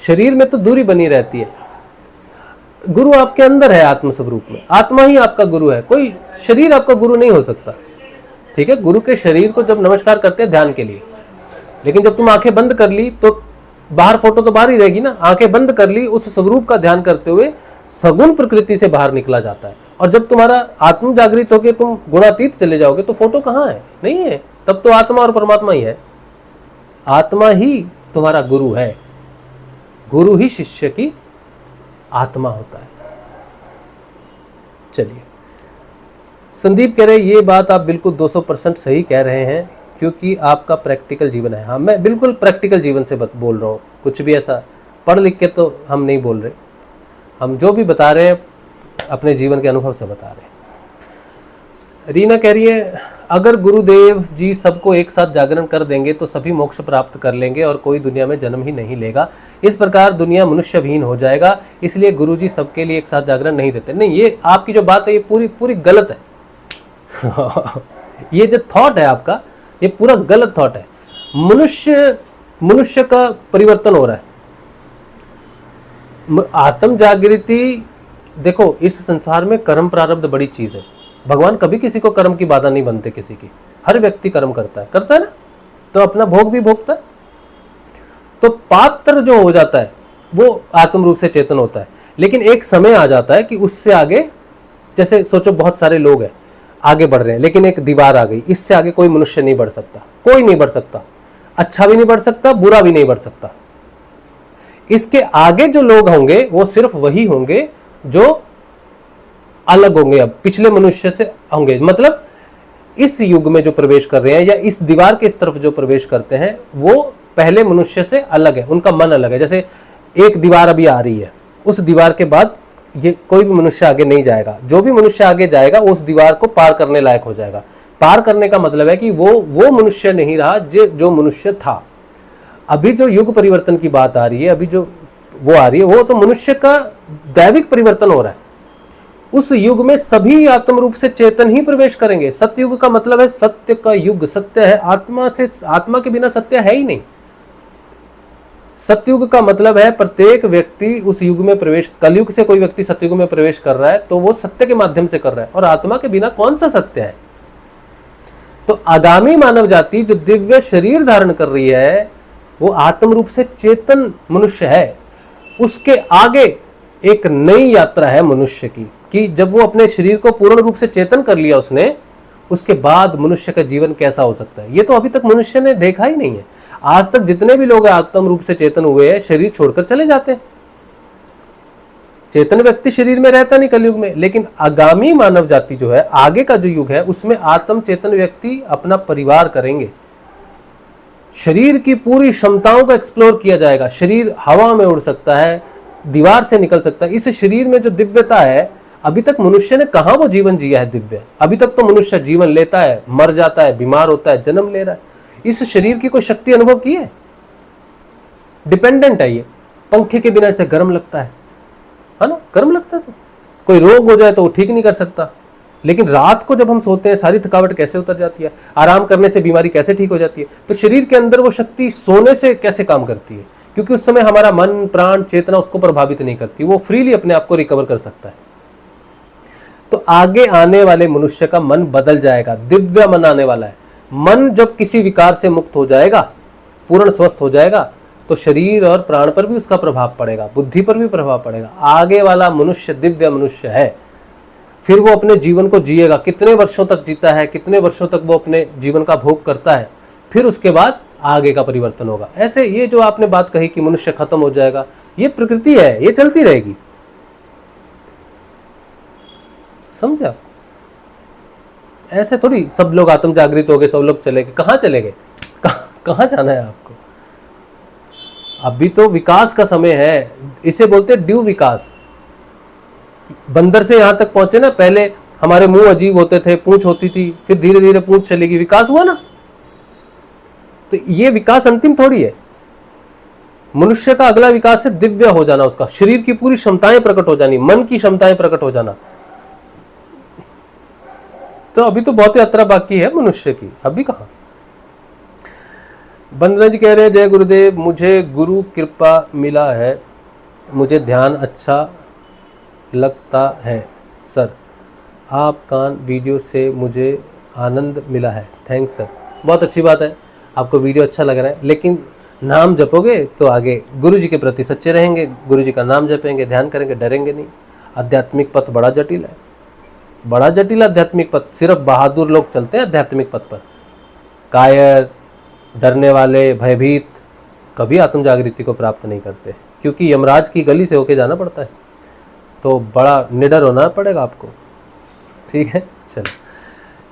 शरीर में तो दूरी बनी रहती है, गुरु आपके अंदर है आत्म स्वरूप में, आत्मा ही आपका गुरु है, कोई शरीर आपका गुरु नहीं हो सकता, ठीक है? गुरु के शरीर को जब नमस्कार करते हैं ध्यान के लिए, लेकिन जब तुम आंखें बंद कर ली तो बाहर फोटो तो बाहर ही रहेगी ना। आंखें बंद कर ली, उस स्वरूप का ध्यान करते हुए सगुण प्रकृति से बाहर निकला जाता है। और जब तुम्हारा आत्म जागृत होकर तुम गुणातीत चले जाओगे तो फोटो कहाँ है? नहीं है, तब तो आत्मा और परमात्मा ही है। आत्मा ही तुम्हारा गुरु है, गुरु ही शिष्य की आत्मा होता है। चलिए, संदीप कह रहे ये बात आप बिल्कुल 200% सही कह रहे हैं, क्योंकि आपका प्रैक्टिकल जीवन है। हाँ, मैं बिल्कुल प्रैक्टिकल जीवन से बोल रहा हूँ, कुछ भी ऐसा पढ़ लिख के तो हम नहीं बोल रहे, हम जो भी बता रहे हैं अपने जीवन के अनुभव से बता रहे हैं। रीना कह रही है अगर गुरुदेव जी सबको एक साथ जागरण कर देंगे तो सभी मोक्ष प्राप्त कर लेंगे और कोई दुनिया में जन्म ही नहीं लेगा, इस प्रकार दुनिया मनुष्यहीन हो जाएगा, इसलिए गुरुजी सबके लिए एक साथ जागरण नहीं देते। नहीं, ये आपकी जो बात है ये पूरी गलत है। ये जो थॉट है आपका, ये पूरा गलत थॉट है। मनुष्य का परिवर्तन हो रहा है, आत्म जागृति। देखो, इस संसार में कर्म प्रारब्ध बड़ी चीज है। भगवान कभी किसी को कर्म की बाधा नहीं बनते किसी की, हर व्यक्ति कर्म करता है ना, तो अपना भोग भी भोगता है। तो पात्र जो हो जाता है वो आत्म रूप से चेतन होता है, लेकिन एक समय आ जाता है कि उससे आगे, जैसे सोचो बहुत सारे लोग हैं आगे बढ़ रहे हैं, लेकिन एक दीवार आ गई, इससे आगे कोई मनुष्य नहीं बढ़ सकता, कोई नहीं बढ़ सकता, अच्छा भी नहीं बढ़ सकता, बुरा भी नहीं बढ़ सकता। इसके आगे जो लोग होंगे वो सिर्फ वही होंगे जो अलग होंगे, अब पिछले मनुष्य से होंगे। मतलब इस युग में जो प्रवेश कर रहे हैं या इस दीवार के इस तरफ जो प्रवेश करते हैं वो पहले मनुष्य से अलग है, उनका मन अलग है। जैसे एक दीवार अभी आ रही है, उस दीवार के बाद ये कोई भी मनुष्य आगे नहीं जाएगा, जो भी मनुष्य आगे जाएगा उस दीवार को पार करने लायक हो जाएगा। पार करने का मतलब है कि वो मनुष्य नहीं रहा जो मनुष्य था। अभी जो युग परिवर्तन की बात आ रही है, अभी जो वो आ रही है, वो तो मनुष्य का दैविक परिवर्तन हो रहा है। उस युग में सभी आत्म रूप से चेतन ही प्रवेश करेंगे। सत्ययुग का मतलब है सत्य का युग, सत्य है आत्मा से, आत्मा के बिना सत्य है ही नहीं। सतयुग का मतलब है प्रत्येक व्यक्ति उस युग में प्रवेश, कलयुग से कोई व्यक्ति सतयुग में प्रवेश कर रहा है तो वो सत्य के माध्यम से कर रहा है, और आत्मा के बिना कौन सा सत्य है। तो आगामी मानव जाति जो दिव्य शरीर धारण कर रही है वो आत्म रूप से चेतन मनुष्य है। उसके आगे एक नई यात्रा है मनुष्य की, कि जब वो अपने शरीर को पूर्ण रूप से चेतन कर लिया उसने, उसके बाद मनुष्य का जीवन कैसा हो सकता है, ये तो अभी तक मनुष्य ने देखा ही नहीं है। आज तक जितने भी लोग आत्म रूप से चेतन हुए हैं शरीर छोड़कर चले जाते हैं। चेतन व्यक्ति शरीर में रहता नहीं कलयुग में, लेकिन आगामी मानव जाति जो है, आगे का जो युग है, उसमें आत्म चेतन व्यक्ति अपना परिवार करेंगे। शरीर की पूरी क्षमताओं को एक्सप्लोर किया जाएगा। शरीर हवा में उड़ सकता है, दीवार से निकल सकता है। इस शरीर में जो दिव्यता है, अभी तक मनुष्य ने कहां वो जीवन जिया है दिव्य। अभी तक तो मनुष्य जीवन लेता है, मर जाता है, बीमार होता है, जन्म ले रहा है। इस शरीर की कोई शक्ति अनुभव की है? डिपेंडेंट है ये। पंखे के बिना इसे गर्म लगता है ना, गर्म लगता है। तो कोई रोग हो जाए तो वो ठीक नहीं कर सकता, लेकिन रात को जब हम सोते हैं सारी थकावट कैसे उतर जाती है, आराम करने से बीमारी कैसे ठीक हो जाती है। तो शरीर के अंदर वो शक्ति सोने से कैसे काम करती है, क्योंकि उस समय हमारा मन, प्राण, चेतना उसको प्रभावित नहीं करती, वो फ्रीली अपने आप को रिकवर कर सकता है। तो आगे आने वाले मनुष्य का मन बदल जाएगा, दिव्य मन आने वाला है। मन जब किसी विकार से मुक्त हो जाएगा, पूर्ण स्वस्थ हो जाएगा, तो शरीर और प्राण पर भी उसका प्रभाव पड़ेगा, बुद्धि पर भी प्रभाव पड़ेगा। आगे वाला मनुष्य दिव्य मनुष्य है। फिर वो अपने जीवन को जिएगा, कितने वर्षों तक जीता है, कितने वर्षों तक वो अपने जीवन का भोग करता है, फिर उसके बाद आगे का परिवर्तन होगा। ऐसे ये जो आपने बात कही कि मनुष्य खत्म हो जाएगा, ये प्रकृति है, ये चलती रहेगी। समझे आप? ऐसे थोड़ी सब लोग आत्म जागृत हो गए, सब लोग चले गए। कहाँ चले गए? कहाँ जाना है आपको? अभी तो विकास का समय है, इसे बोलते हैं ड्यू विकास। बंदर से यहां तक पहुंचे ना, पहले हमारे मुंह अजीब होते थे, पूंछ होती थी, फिर धीरे धीरे पूंछ चलेगी, विकास हुआ ना। तो ये विकास अंतिम थोड़ी है। मनुष्य का अगला विकास है दिव्य हो जाना, उसका शरीर की पूरी क्षमताएं प्रकट हो जानी, मन की क्षमताएं प्रकट हो जाना। तो अभी तो बहुत यात्रा बाकी है मनुष्य की, अभी कहां। बंदना जी कह रहे हैं, जय गुरुदेव, मुझे गुरु कृपा मिला है, मुझे ध्यान अच्छा लगता है सर, आपका वीडियो से मुझे आनंद मिला है, थैंक्स सर। बहुत अच्छी बात है, आपको वीडियो अच्छा लग रहा है, लेकिन नाम जपोगे तो आगे गुरु जी के प्रति सच्चे रहेंगे, गुरु जी का नाम जपेंगे, ध्यान करेंगे, डरेंगे नहीं। आध्यात्मिक पथ बड़ा जटिल है, बड़ा जटिल आध्यात्मिक पथ। सिर्फ बहादुर लोग चलते हैं आध्यात्मिक पथ पर। कायर, डरने वाले, भयभीत कभी आत्म जागृति को प्राप्त नहीं करते, क्योंकि यमराज की गली से होके जाना पड़ता है। तो बड़ा निडर होना पड़ेगा आपको। ठीक है,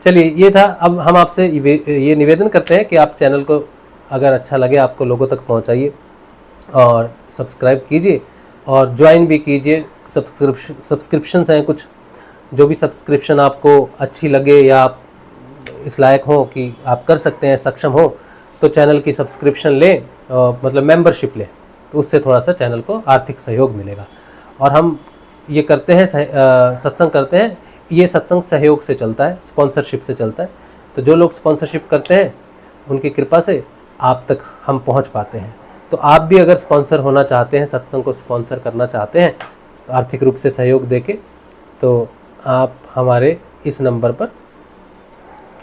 चलिए ये था। अब हम आपसे ये निवेदन करते हैं कि आप चैनल को अगर अच्छा लगे आपको, लोगों तक पहुंचाइए और सब्सक्राइब कीजिए और ज्वाइन भी कीजिए। सब्सक्रिप्शंस हैं कुछ, जो भी सब्सक्रिप्शन आपको अच्छी लगे या आप इस लायक हो कि आप कर सकते हैं, सक्षम हो, तो चैनल की सब्सक्रिप्शन लें, मतलब मेंबरशिप लें, तो उससे थोड़ा सा चैनल को आर्थिक सहयोग मिलेगा। और हम ये करते हैं, सत्संग करते हैं, ये सत्संग सहयोग से चलता है, स्पॉन्सरशिप से चलता है। तो जो लोग स्पॉन्सरशिप करते हैं उनकी कृपा से आप तक हम पहुंच पाते हैं। तो आप भी अगर स्पॉन्सर होना चाहते हैं, सत्संग को स्पॉन्सर करना चाहते हैं आर्थिक रूप से सहयोग देके, तो आप हमारे इस नंबर पर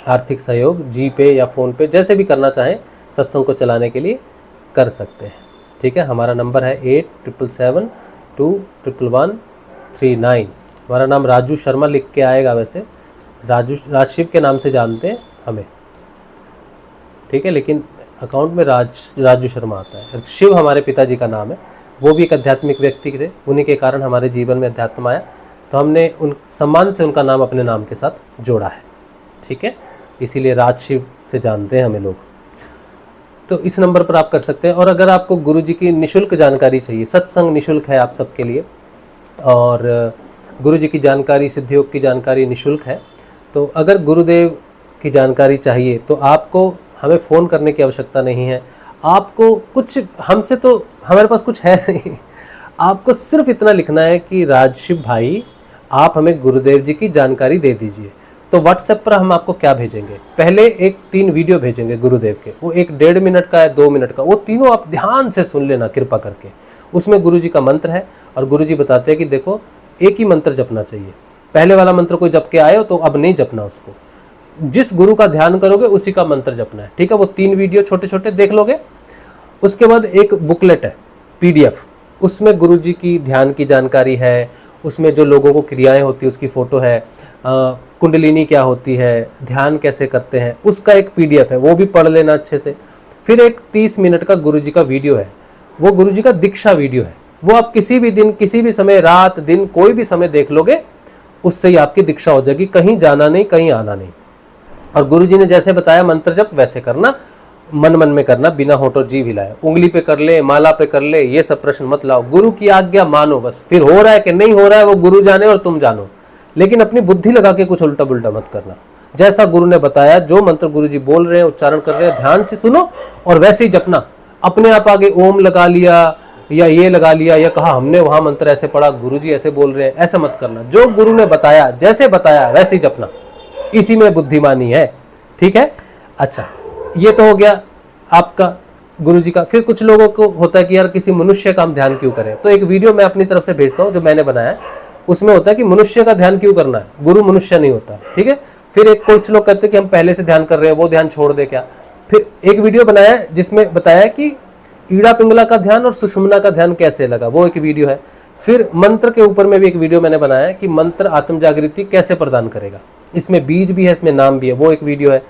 आर्थिक सहयोग जी पे या फ़ोन पे जैसे भी करना चाहें सत्संग को चलाने के लिए कर सकते हैं। ठीक है, हमारा नंबर है 8777211139। हमारा नाम राजू शर्मा लिख के आएगा, वैसे राजशिव के नाम से जानते हैं हमें, ठीक है, लेकिन अकाउंट में राजू शर्मा आता है। शिव हमारे पिताजी का नाम है, वो भी एक आध्यात्मिक व्यक्ति थे, उन्हीं के कारण हमारे जीवन में अध्यात्म आया, तो हमने उन सम्मान से उनका नाम अपने नाम के साथ जोड़ा है। ठीक है, इसीलिए राजशिव से जानते हैं हमें लोग। तो इस नंबर पर आप कर सकते हैं। और अगर आपको गुरुजी की निशुल्क जानकारी चाहिए, सत्संग निशुल्क है आप सबके लिए, और गुरुजी की जानकारी, सिद्धयोग की जानकारी निशुल्क है। तो अगर गुरुदेव की जानकारी चाहिए तो आपको हमें फ़ोन करने की आवश्यकता नहीं है। आपको कुछ हमसे, तो हमारे पास कुछ है नहीं, आपको सिर्फ इतना लिखना है कि राजशिव भाई आप हमें गुरुदेव जी की जानकारी दे दीजिए। तो व्हाट्सएप पर हम आपको क्या भेजेंगे, पहले एक 3 वीडियो भेजेंगे गुरुदेव के, वो एक 1.5 मिनट का है, 2 मिनट का, वो तीनों आप ध्यान से सुन लेना कृपा करके। उसमें गुरुजी का मंत्र है और गुरुजी बताते हैं कि देखो एक ही मंत्र जपना चाहिए। पहले वाला मंत्र कोई जप के आए हो तो अब नहीं जपना उसको, जिस गुरु का ध्यान करोगे उसी का मंत्र जपना है, ठीक है। वो 3 वीडियो छोटे छोटे देख लोगे। उसके बाद एक बुकलेट है PDF, उसमें गुरुजी की ध्यान की जानकारी है, उसमें जो लोगों को क्रियाएं होती है उसकी फ़ोटो है, कुंडलिनी क्या होती है, ध्यान कैसे करते हैं, उसका एक PDF है, वो भी पढ़ लेना अच्छे से। फिर एक 30 मिनट का गुरुजी का वीडियो है, वो गुरुजी का दीक्षा वीडियो है, वो आप किसी भी दिन, किसी भी समय, रात दिन, कोई भी समय देख लोगे, उससे ही आपकी दीक्षा हो जाएगी। कहीं जाना नहीं, कहीं आना नहीं। और गुरुजी ने जैसे बताया मंत्र जप वैसे करना, मन मन में करना, बिना होठों जीभ हिलाए। उंगली पे कर ले, माला पे कर ले, ये सब प्रश्न मत लाओ, गुरु की आज्ञा मानो बस। फिर हो रहा है कि नहीं हो रहा है वो गुरु जाने और तुम जानो, लेकिन अपनी बुद्धि लगा के कुछ उल्टा पुल्टा मत करना। जैसा गुरु ने बताया, जो मंत्र गुरुजी बोल रहे हैं, उच्चारण कर रहे हैं, ध्यान से सुनो और वैसे ही जपना। अपने आप आगे ओम लगा लिया या ये लगा लिया या कहा हमने वहां मंत्र ऐसे पढ़ा, गुरुजी ऐसे बोल रहे हैं, ऐसा मत करना। जो गुरु ने बताया, जैसे बताया वैसे ही जपना, इसी में बुद्धिमानी है, ठीक है। अच्छा, ये तो हो गया आपका गुरुजी का। फिर कुछ लोगों को होता है कि यार किसी मनुष्य का हम ध्यान क्यों करें, तो एक वीडियो मैं अपनी तरफ से भेजता हूँ जो मैंने बनाया है, उसमें होता है कि मनुष्य का ध्यान क्यों करना है, गुरु मनुष्य नहीं होता, ठीक है। फिर एक कुछ लोग कहते हैं कि हम पहले से ध्यान कर रहे हैं, वो ध्यान छोड़ दे क्या। फिर एक वीडियो बनाया है जिसमें बताया कि ईड़ा पिंगला का ध्यान और सुषुम्ना का ध्यान कैसे लगा, वो एक वीडियो है। फिर मंत्र के ऊपर में भी एक वीडियो मैंने बनाया है कि मंत्र आत्म जागृति कैसे प्रदान करेगा, इसमें बीज भी है, इसमें नाम भी है, वो एक वीडियो है।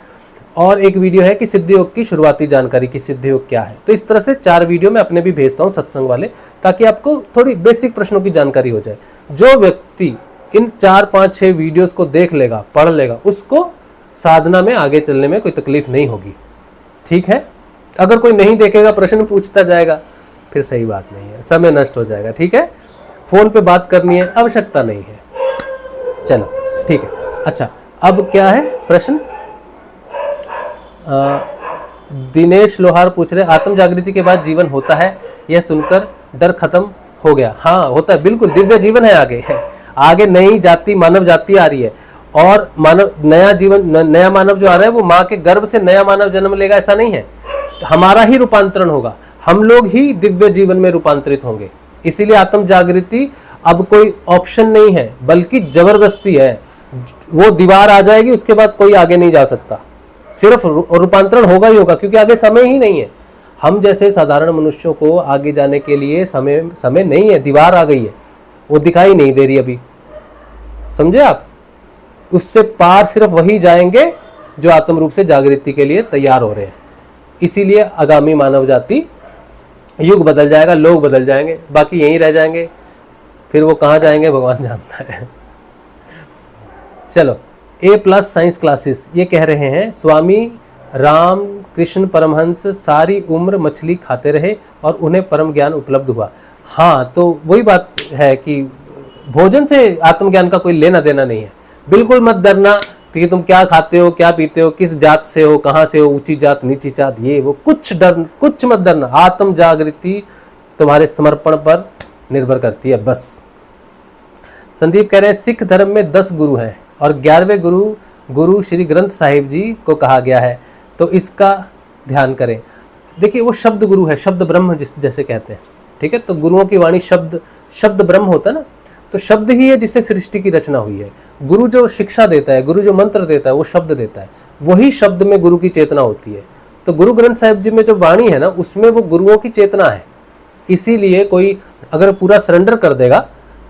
और एक वीडियो है कि सिद्ध योग की शुरुआती जानकारी की सिद्ध योग क्या है। तो इस तरह से 4 वीडियो मैं अपने भी भेजता हूँ सत्संग वाले, ताकि आपको थोड़ी बेसिक प्रश्नों की जानकारी हो जाए। जो व्यक्ति इन 4, 5, 6 वीडियोस को देख लेगा, पढ़ लेगा, उसको साधना में आगे चलने में कोई तकलीफ नहीं होगी, ठीक है। अगर कोई नहीं देखेगा, प्रश्न पूछता जाएगा, फिर सही बात नहीं है, समय नष्ट हो जाएगा, ठीक है। फोन पे बात करनी है, आवश्यकता नहीं है। चलो ठीक है। अच्छा, अब क्या है प्रश्न? दिनेश लोहार पूछ रहे, आत्म जागृति के बाद जीवन होता है, यह सुनकर डर खत्म हो गया। हाँ होता है, बिल्कुल दिव्य जीवन है। आगे नई जाति, मानव जाति आ रही है, और मानव नया जीवन, नया मानव जो आ रहा है वो माँ के गर्भ से नया मानव जन्म लेगा, ऐसा नहीं है। हमारा ही रूपांतरण होगा, हम लोग ही दिव्य जीवन में रूपांतरित होंगे। इसीलिए आत्म जागृति अब कोई ऑप्शन नहीं है, बल्कि जबरदस्ती है। वो दीवार आ जाएगी, उसके बाद कोई आगे नहीं जा सकता, सिर्फ रूपांतरण होगा ही होगा, क्योंकि आगे समय ही नहीं है। हम जैसे साधारण मनुष्यों को आगे जाने के लिए समय नहीं है, दीवार आ गई है, वो दिखाई नहीं दे रही अभी, समझे आप। उससे पार सिर्फ वही जाएंगे जो आत्म रूप से जागृति के लिए तैयार हो रहे हैं। इसीलिए आगामी मानव जाति, युग बदल जाएगा, लोग बदल जाएंगे, बाकी यहीं रह जाएंगे, फिर वो कहाँ जाएंगे भगवान जानता है। चलो, A+ साइंस क्लासेस ये कह रहे हैं, स्वामी राम कृष्ण परमहंस सारी उम्र मछली खाते रहे और उन्हें परम ज्ञान उपलब्ध हुआ। हाँ, तो वही बात है कि भोजन से आत्मज्ञान का कोई लेना देना नहीं है। बिल्कुल मत डरना कि तुम क्या खाते हो, क्या पीते हो, किस जात से हो, कहाँ से हो, ऊंची जात नीची जात, ये वो कुछ मत डरना। आत्म जागृति तुम्हारे समर्पण पर निर्भर करती है, बस। संदीप कह रहे हैं, सिख धर्म में 10 गुरु हैं और 11वें गुरु श्री ग्रंथ साहिब जी को कहा गया है, तो इसका ध्यान करें। देखिए, वो शब्द गुरु है, शब्द ब्रह्म जैसे कहते हैं, ठीक है। तो गुरुओं की वाणी शब्द ब्रह्म होता है ना, तो शब्द ही है जिससे सृष्टि की रचना हुई है। गुरु जो शिक्षा देता है, गुरु जो मंत्र देता है, वो शब्द देता है, वही शब्द में गुरु की चेतना होती है। तो गुरु ग्रंथ साहिब जी में जो वाणी है ना, उसमें वो गुरुओं की चेतना है। इसीलिए कोई अगर पूरा सरेंडर कर देगा,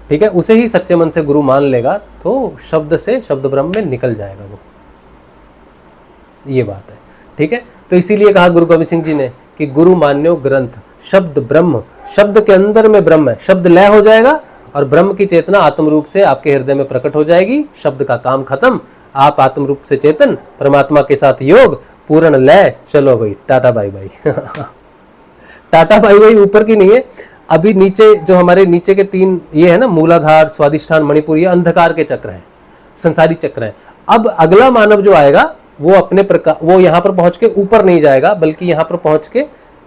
ठीक है, उसे ही सच्चे मन से गुरु मान लेगा, तो शब्द से शब्द ब्रह्म में निकल जाएगा वो, ये बात है, ठीक है। तो इसीलिए कहा गुरु गोविंद सिंह जी ने कि गुरु मान्यो ग्रंथ, शब्द ब्रह्म, शब्द के अंदर में ब्रह्म है, शब्द लय हो जाएगा और ब्रह्म की चेतना आत्म रूप से आपके हृदय में प्रकट हो जाएगी। शब्द का काम खत्म, आप आत्म रूप से चेतन, परमात्मा के साथ योग, पूर्ण लय, चलो भाई tata bye bye. Tata bye bye ऊपर की नहीं है, अभी नीचे जो हमारे नीचे के 3 ये है ना, मूलाधार, स्वादिष्ठान, मणिपुर, ये अंधकार के चक्र हैं, संसारी चक्र हैं। अब अगला मानव जो आएगा वो अपने प्रकार, वो यहाँ पर पहुंच के ऊपर नहीं जाएगा, बल्कि यहाँ पर पहुंच के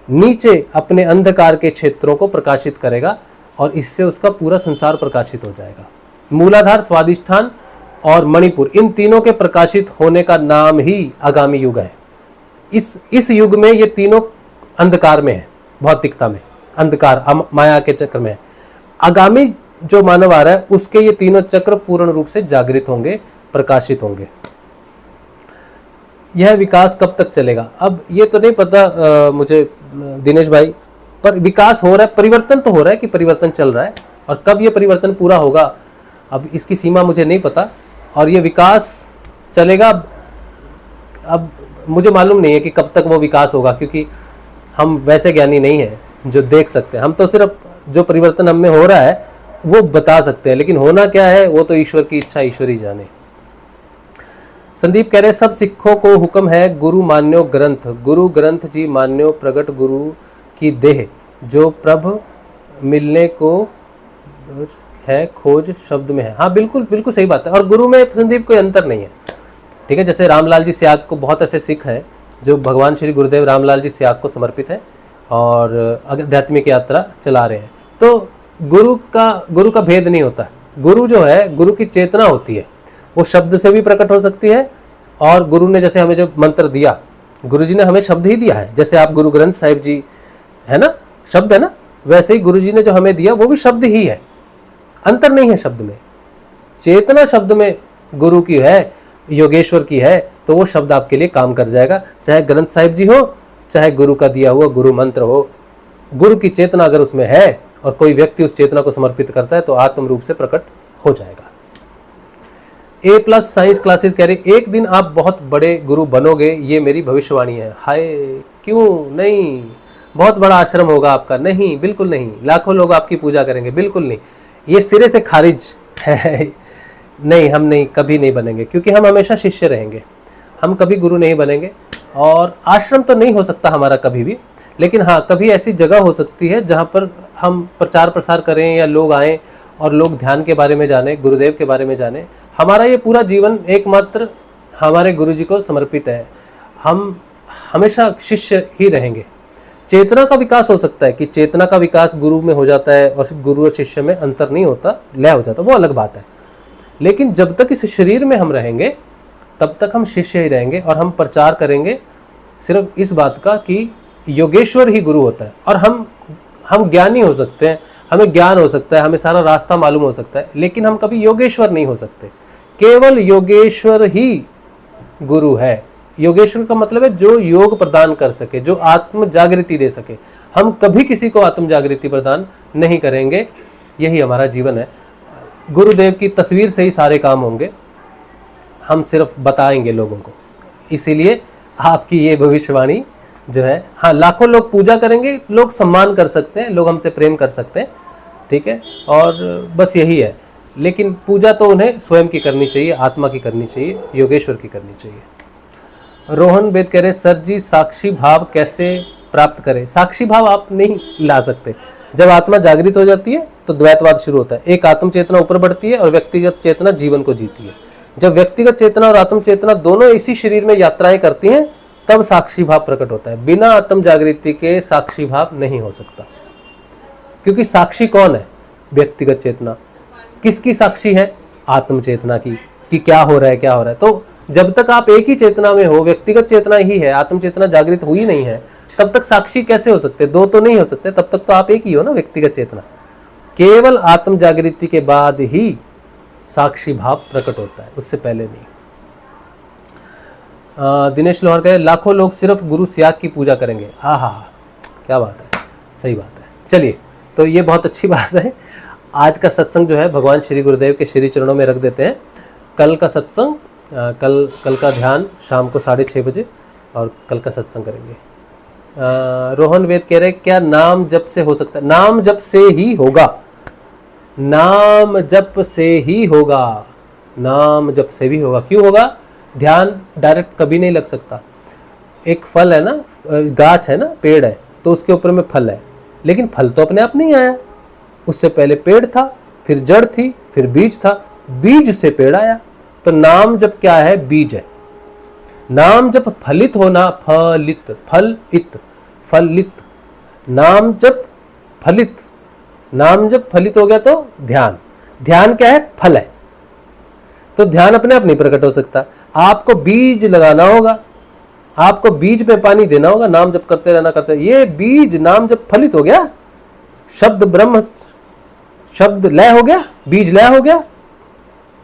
नीचे अपने अंधकार के क्षेत्रों को प्रकाशित करेगा और इससे उसका पूरा संसार प्रकाशित हो जाएगा। मूलाधार, स्वादिष्ठान और मणिपुर, इन तीनों के प्रकाशित होने का नाम ही आगामी युग है। इस युग में ये तीनों अंधकार में है, भौतिकता में अंधकार, माया के चक्र में है। आगामी जो मानव आ रहा है उसके ये तीनों चक्र पूर्ण रूप से जागृत होंगे, प्रकाशित होंगे। यह विकास कब तक चलेगा? अब ये तो नहीं पता मुझे दिनेश भाई, पर विकास हो रहा है, परिवर्तन तो हो रहा है कि परिवर्तन चल रहा है, और कब ये परिवर्तन पूरा होगा अब इसकी सीमा मुझे नहीं पता। और ये विकास चलेगा, अब मुझे मालूम नहीं है कि कब तक वो विकास होगा, क्योंकि हम वैसे ज्ञानी नहीं हैं जो देख सकते हैं। हम तो सिर्फ जो परिवर्तन हम में हो रहा है वो बता सकते हैं, लेकिन होना क्या है वो तो ईश्वर की इच्छा, ईश्वर ही जाने। संदीप कह रहे सब सिखों को हुक्म है गुरु मान्यो ग्रंथ, गुरु ग्रंथ जी मान्यो प्रगट गुरु की देह, जो प्रभ मिलने को है खोज शब्द में है। हाँ बिल्कुल बिल्कुल सही बात है। और गुरु में संदीप कोई अंतर नहीं है, ठीक है। जैसे रामलाल जी स्याग को, बहुत ऐसे सिख हैं जो भगवान श्री गुरुदेव रामलाल जी स्याग को समर्पित है और आध्यात्मिक यात्रा चला रहे हैं। तो गुरु का भेद नहीं होता। गुरु जो है, गुरु की चेतना होती है, वो शब्द से भी प्रकट हो सकती है। और गुरु ने जैसे हमें जो मंत्र दिया, गुरु जी ने हमें शब्द ही दिया है। जैसे आप गुरु ग्रंथ साहिब जी है ना, शब्द है ना, वैसे ही गुरु जी ने जो हमें दिया वो भी शब्द ही है, अंतर नहीं है शब्द में। चेतना शब्द में गुरु की है, योगेश्वर की है, तो वो शब्द आपके लिए काम कर जाएगा, चाहे ग्रंथ साहिब जी हो, चाहे गुरु का दिया हुआ गुरु मंत्र हो। गुरु की चेतना अगर उसमें है और कोई व्यक्ति उस चेतना को समर्पित करता है तो आत्म रूप से प्रकट हो जाएगा। A+ साइंस क्लासेस कह रहे एक दिन आप बहुत बड़े गुरु बनोगे, ये मेरी भविष्यवाणी है। हाय, क्यों नहीं? बहुत बड़ा आश्रम होगा आपका? नहीं, बिल्कुल नहीं। लाखों लोग आपकी पूजा करेंगे? बिल्कुल नहीं। ये सिरे से खारिज है। नहीं, हम नहीं, कभी नहीं बनेंगे, क्योंकि हम हमेशा शिष्य रहेंगे, हम कभी गुरु नहीं बनेंगे। और आश्रम तो नहीं हो सकता हमारा कभी भी, लेकिन हाँ कभी ऐसी जगह हो सकती है जहाँ पर हम प्रचार प्रसार करें या लोग आएँ और लोग ध्यान के बारे में जाने, गुरुदेव के बारे में जाने। हमारा ये पूरा जीवन एकमात्र हमारे गुरु जी को समर्पित है, हम हमेशा शिष्य ही रहेंगे। चेतना का विकास हो सकता है कि चेतना का विकास गुरु में हो जाता है और गुरु और शिष्य में अंतर नहीं होता, लय हो जाता, वो अलग बात है। लेकिन जब तक इस शरीर में हम रहेंगे तब तक हम शिष्य ही रहेंगे और हम प्रचार करेंगे सिर्फ इस बात का कि योगेश्वर ही गुरु होता है। और हम ज्ञानी हो सकते हैं, हमें ज्ञान हो सकता है, हमें सारा रास्ता मालूम हो सकता है, लेकिन हम कभी योगेश्वर नहीं हो सकते। केवल योगेश्वर ही गुरु है। योगेश्वर का मतलब है जो योग प्रदान कर सके, जो आत्म जागृति दे सके। हम कभी किसी को आत्म जागृति प्रदान नहीं करेंगे, यही हमारा जीवन है। गुरुदेव की तस्वीर से ही सारे काम होंगे, हम सिर्फ बताएंगे लोगों को। इसीलिए आपकी ये भविष्यवाणी जो है, हाँ लाखों लोग पूजा करेंगे, लोग सम्मान कर सकते हैं, लोग हमसे प्रेम कर सकते हैं, ठीक है, और बस यही है। लेकिन पूजा तो उन्हें स्वयं की करनी चाहिए, आत्मा की करनी चाहिए, योगेश्वर की करनी चाहिए। रोहन बेद कह रहे सर जी साक्षी भाव कैसे प्राप्त करें? साक्षी भाव आप नहीं ला सकते। जब आत्मा जागृत हो जाती है तो द्वैतवाद शुरू होता है। एक आत्म चेतना ऊपर बढ़ती है और व्यक्तिगत चेतना जीवन को जीती है। जब व्यक्तिगत चेतना और आत्म चेतना दोनों इसी शरीर में यात्राएं करती हैं तब साक्षी भाव प्रकट होता है। बिना आत्म जागृति के साक्षी भाव नहीं हो सकता, क्योंकि साक्षी कौन है? व्यक्तिगत चेतना। किसकी साक्षी है? आत्म चेतना की, कि क्या हो रहा है, क्या हो रहा है। तो जब तक आप एक ही चेतना में हो, व्यक्तिगत चेतना ही है, आत्म चेतना जागृत हुई नहीं है, तब तक साक्षी कैसे हो सकते? दो तो नहीं हो सकते, तब तक तो आप एक ही हो ना, व्यक्तिगत चेतना। केवल आत्म जागृति के बाद ही साक्षी भाव प्रकट होता है, उससे पहले नहीं। दिनेश लोहार कहे लाखों लोग सिर्फ गुरु स्याग की पूजा करेंगे। हाँ, क्या बात है, सही बात है। चलिए, तो ये बहुत अच्छी बात है। आज का सत्संग जो है भगवान श्री गुरुदेव के श्री चरणों में रख देते हैं। कल का सत्संग, कल का ध्यान शाम को 6:30 बजे, और कल का सत्संग करेंगे। रोहन वेद कह रहे क्या नाम जप से हो सकता है? नाम जप से ही होगा, नाम जप से ही होगा। नाम जप से भी होगा। क्यों होगा? ध्यान डायरेक्ट कभी नहीं लग सकता। एक फल है ना, गाछ है ना, पेड़ है, तो उसके ऊपर में फल है, लेकिन फल तो अपने आप नहीं आया, उससे पहले पेड़ था, फिर जड़ थी, फिर बीज था, बीज से पेड़ आया। तो नाम जप क्या है? बीज है। नाम जप फलित होना, फलित, फलित, फलित, नाम जप फलित, नाम जब फलित हो गया तो ध्यान, ध्यान क्या है? फल है। तो ध्यान अपने आप नहीं प्रकट हो सकता, आपको बीज लगाना होगा, आपको बीज पे पानी देना होगा, नाम जप करते रहना, करते। ये बीज नाम जब फलित हो गया, शब्द ब्रह्म, शब्द लय हो गया, बीज लय हो गया,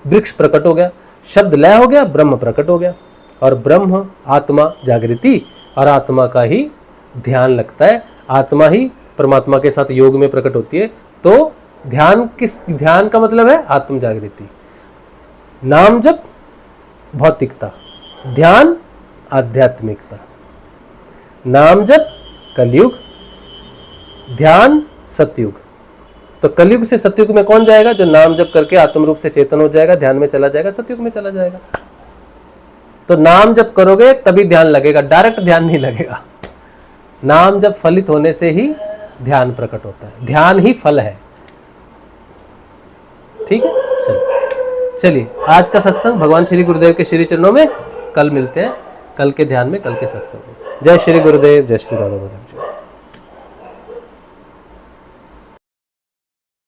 वृक्ष प्रकट हो गया, शब्द लय हो गया, ब्रह्म प्रकट हो गया। और ब्रह्म आत्मा जागृति, और आत्मा का ही ध्यान लगता है, आत्मा ही परमात्मा के साथ योग में प्रकट होती है। तो ध्यान ध्यान का मतलब है आत्म जागृति। नाम जप भौतिकता, ध्यान आध्यात्मिकता। नाम जप कलयुग, ध्यान सतयुग। तो कलयुग से सतयुग में कौन जाएगा? जो नाम जप करके आत्म रूप से चेतन हो जाएगा, ध्यान में चला जाएगा, सतयुग में चला जाएगा। तो नाम जप करोगे तभी ध्यान लगेगा, डायरेक्ट ध्यान नहीं लगेगा। नाम जप फलित होने से ही ध्यान प्रकट होता है, ध्यान ही फल है। ठीक है, चलिए आज का सत्संग भगवान श्री गुरुदेव के श्री चरणों में। कल मिलते हैं, कल के ध्यान में, कल के सत्संग में। जय श्री गुरुदेव, जय श्री दादा जी।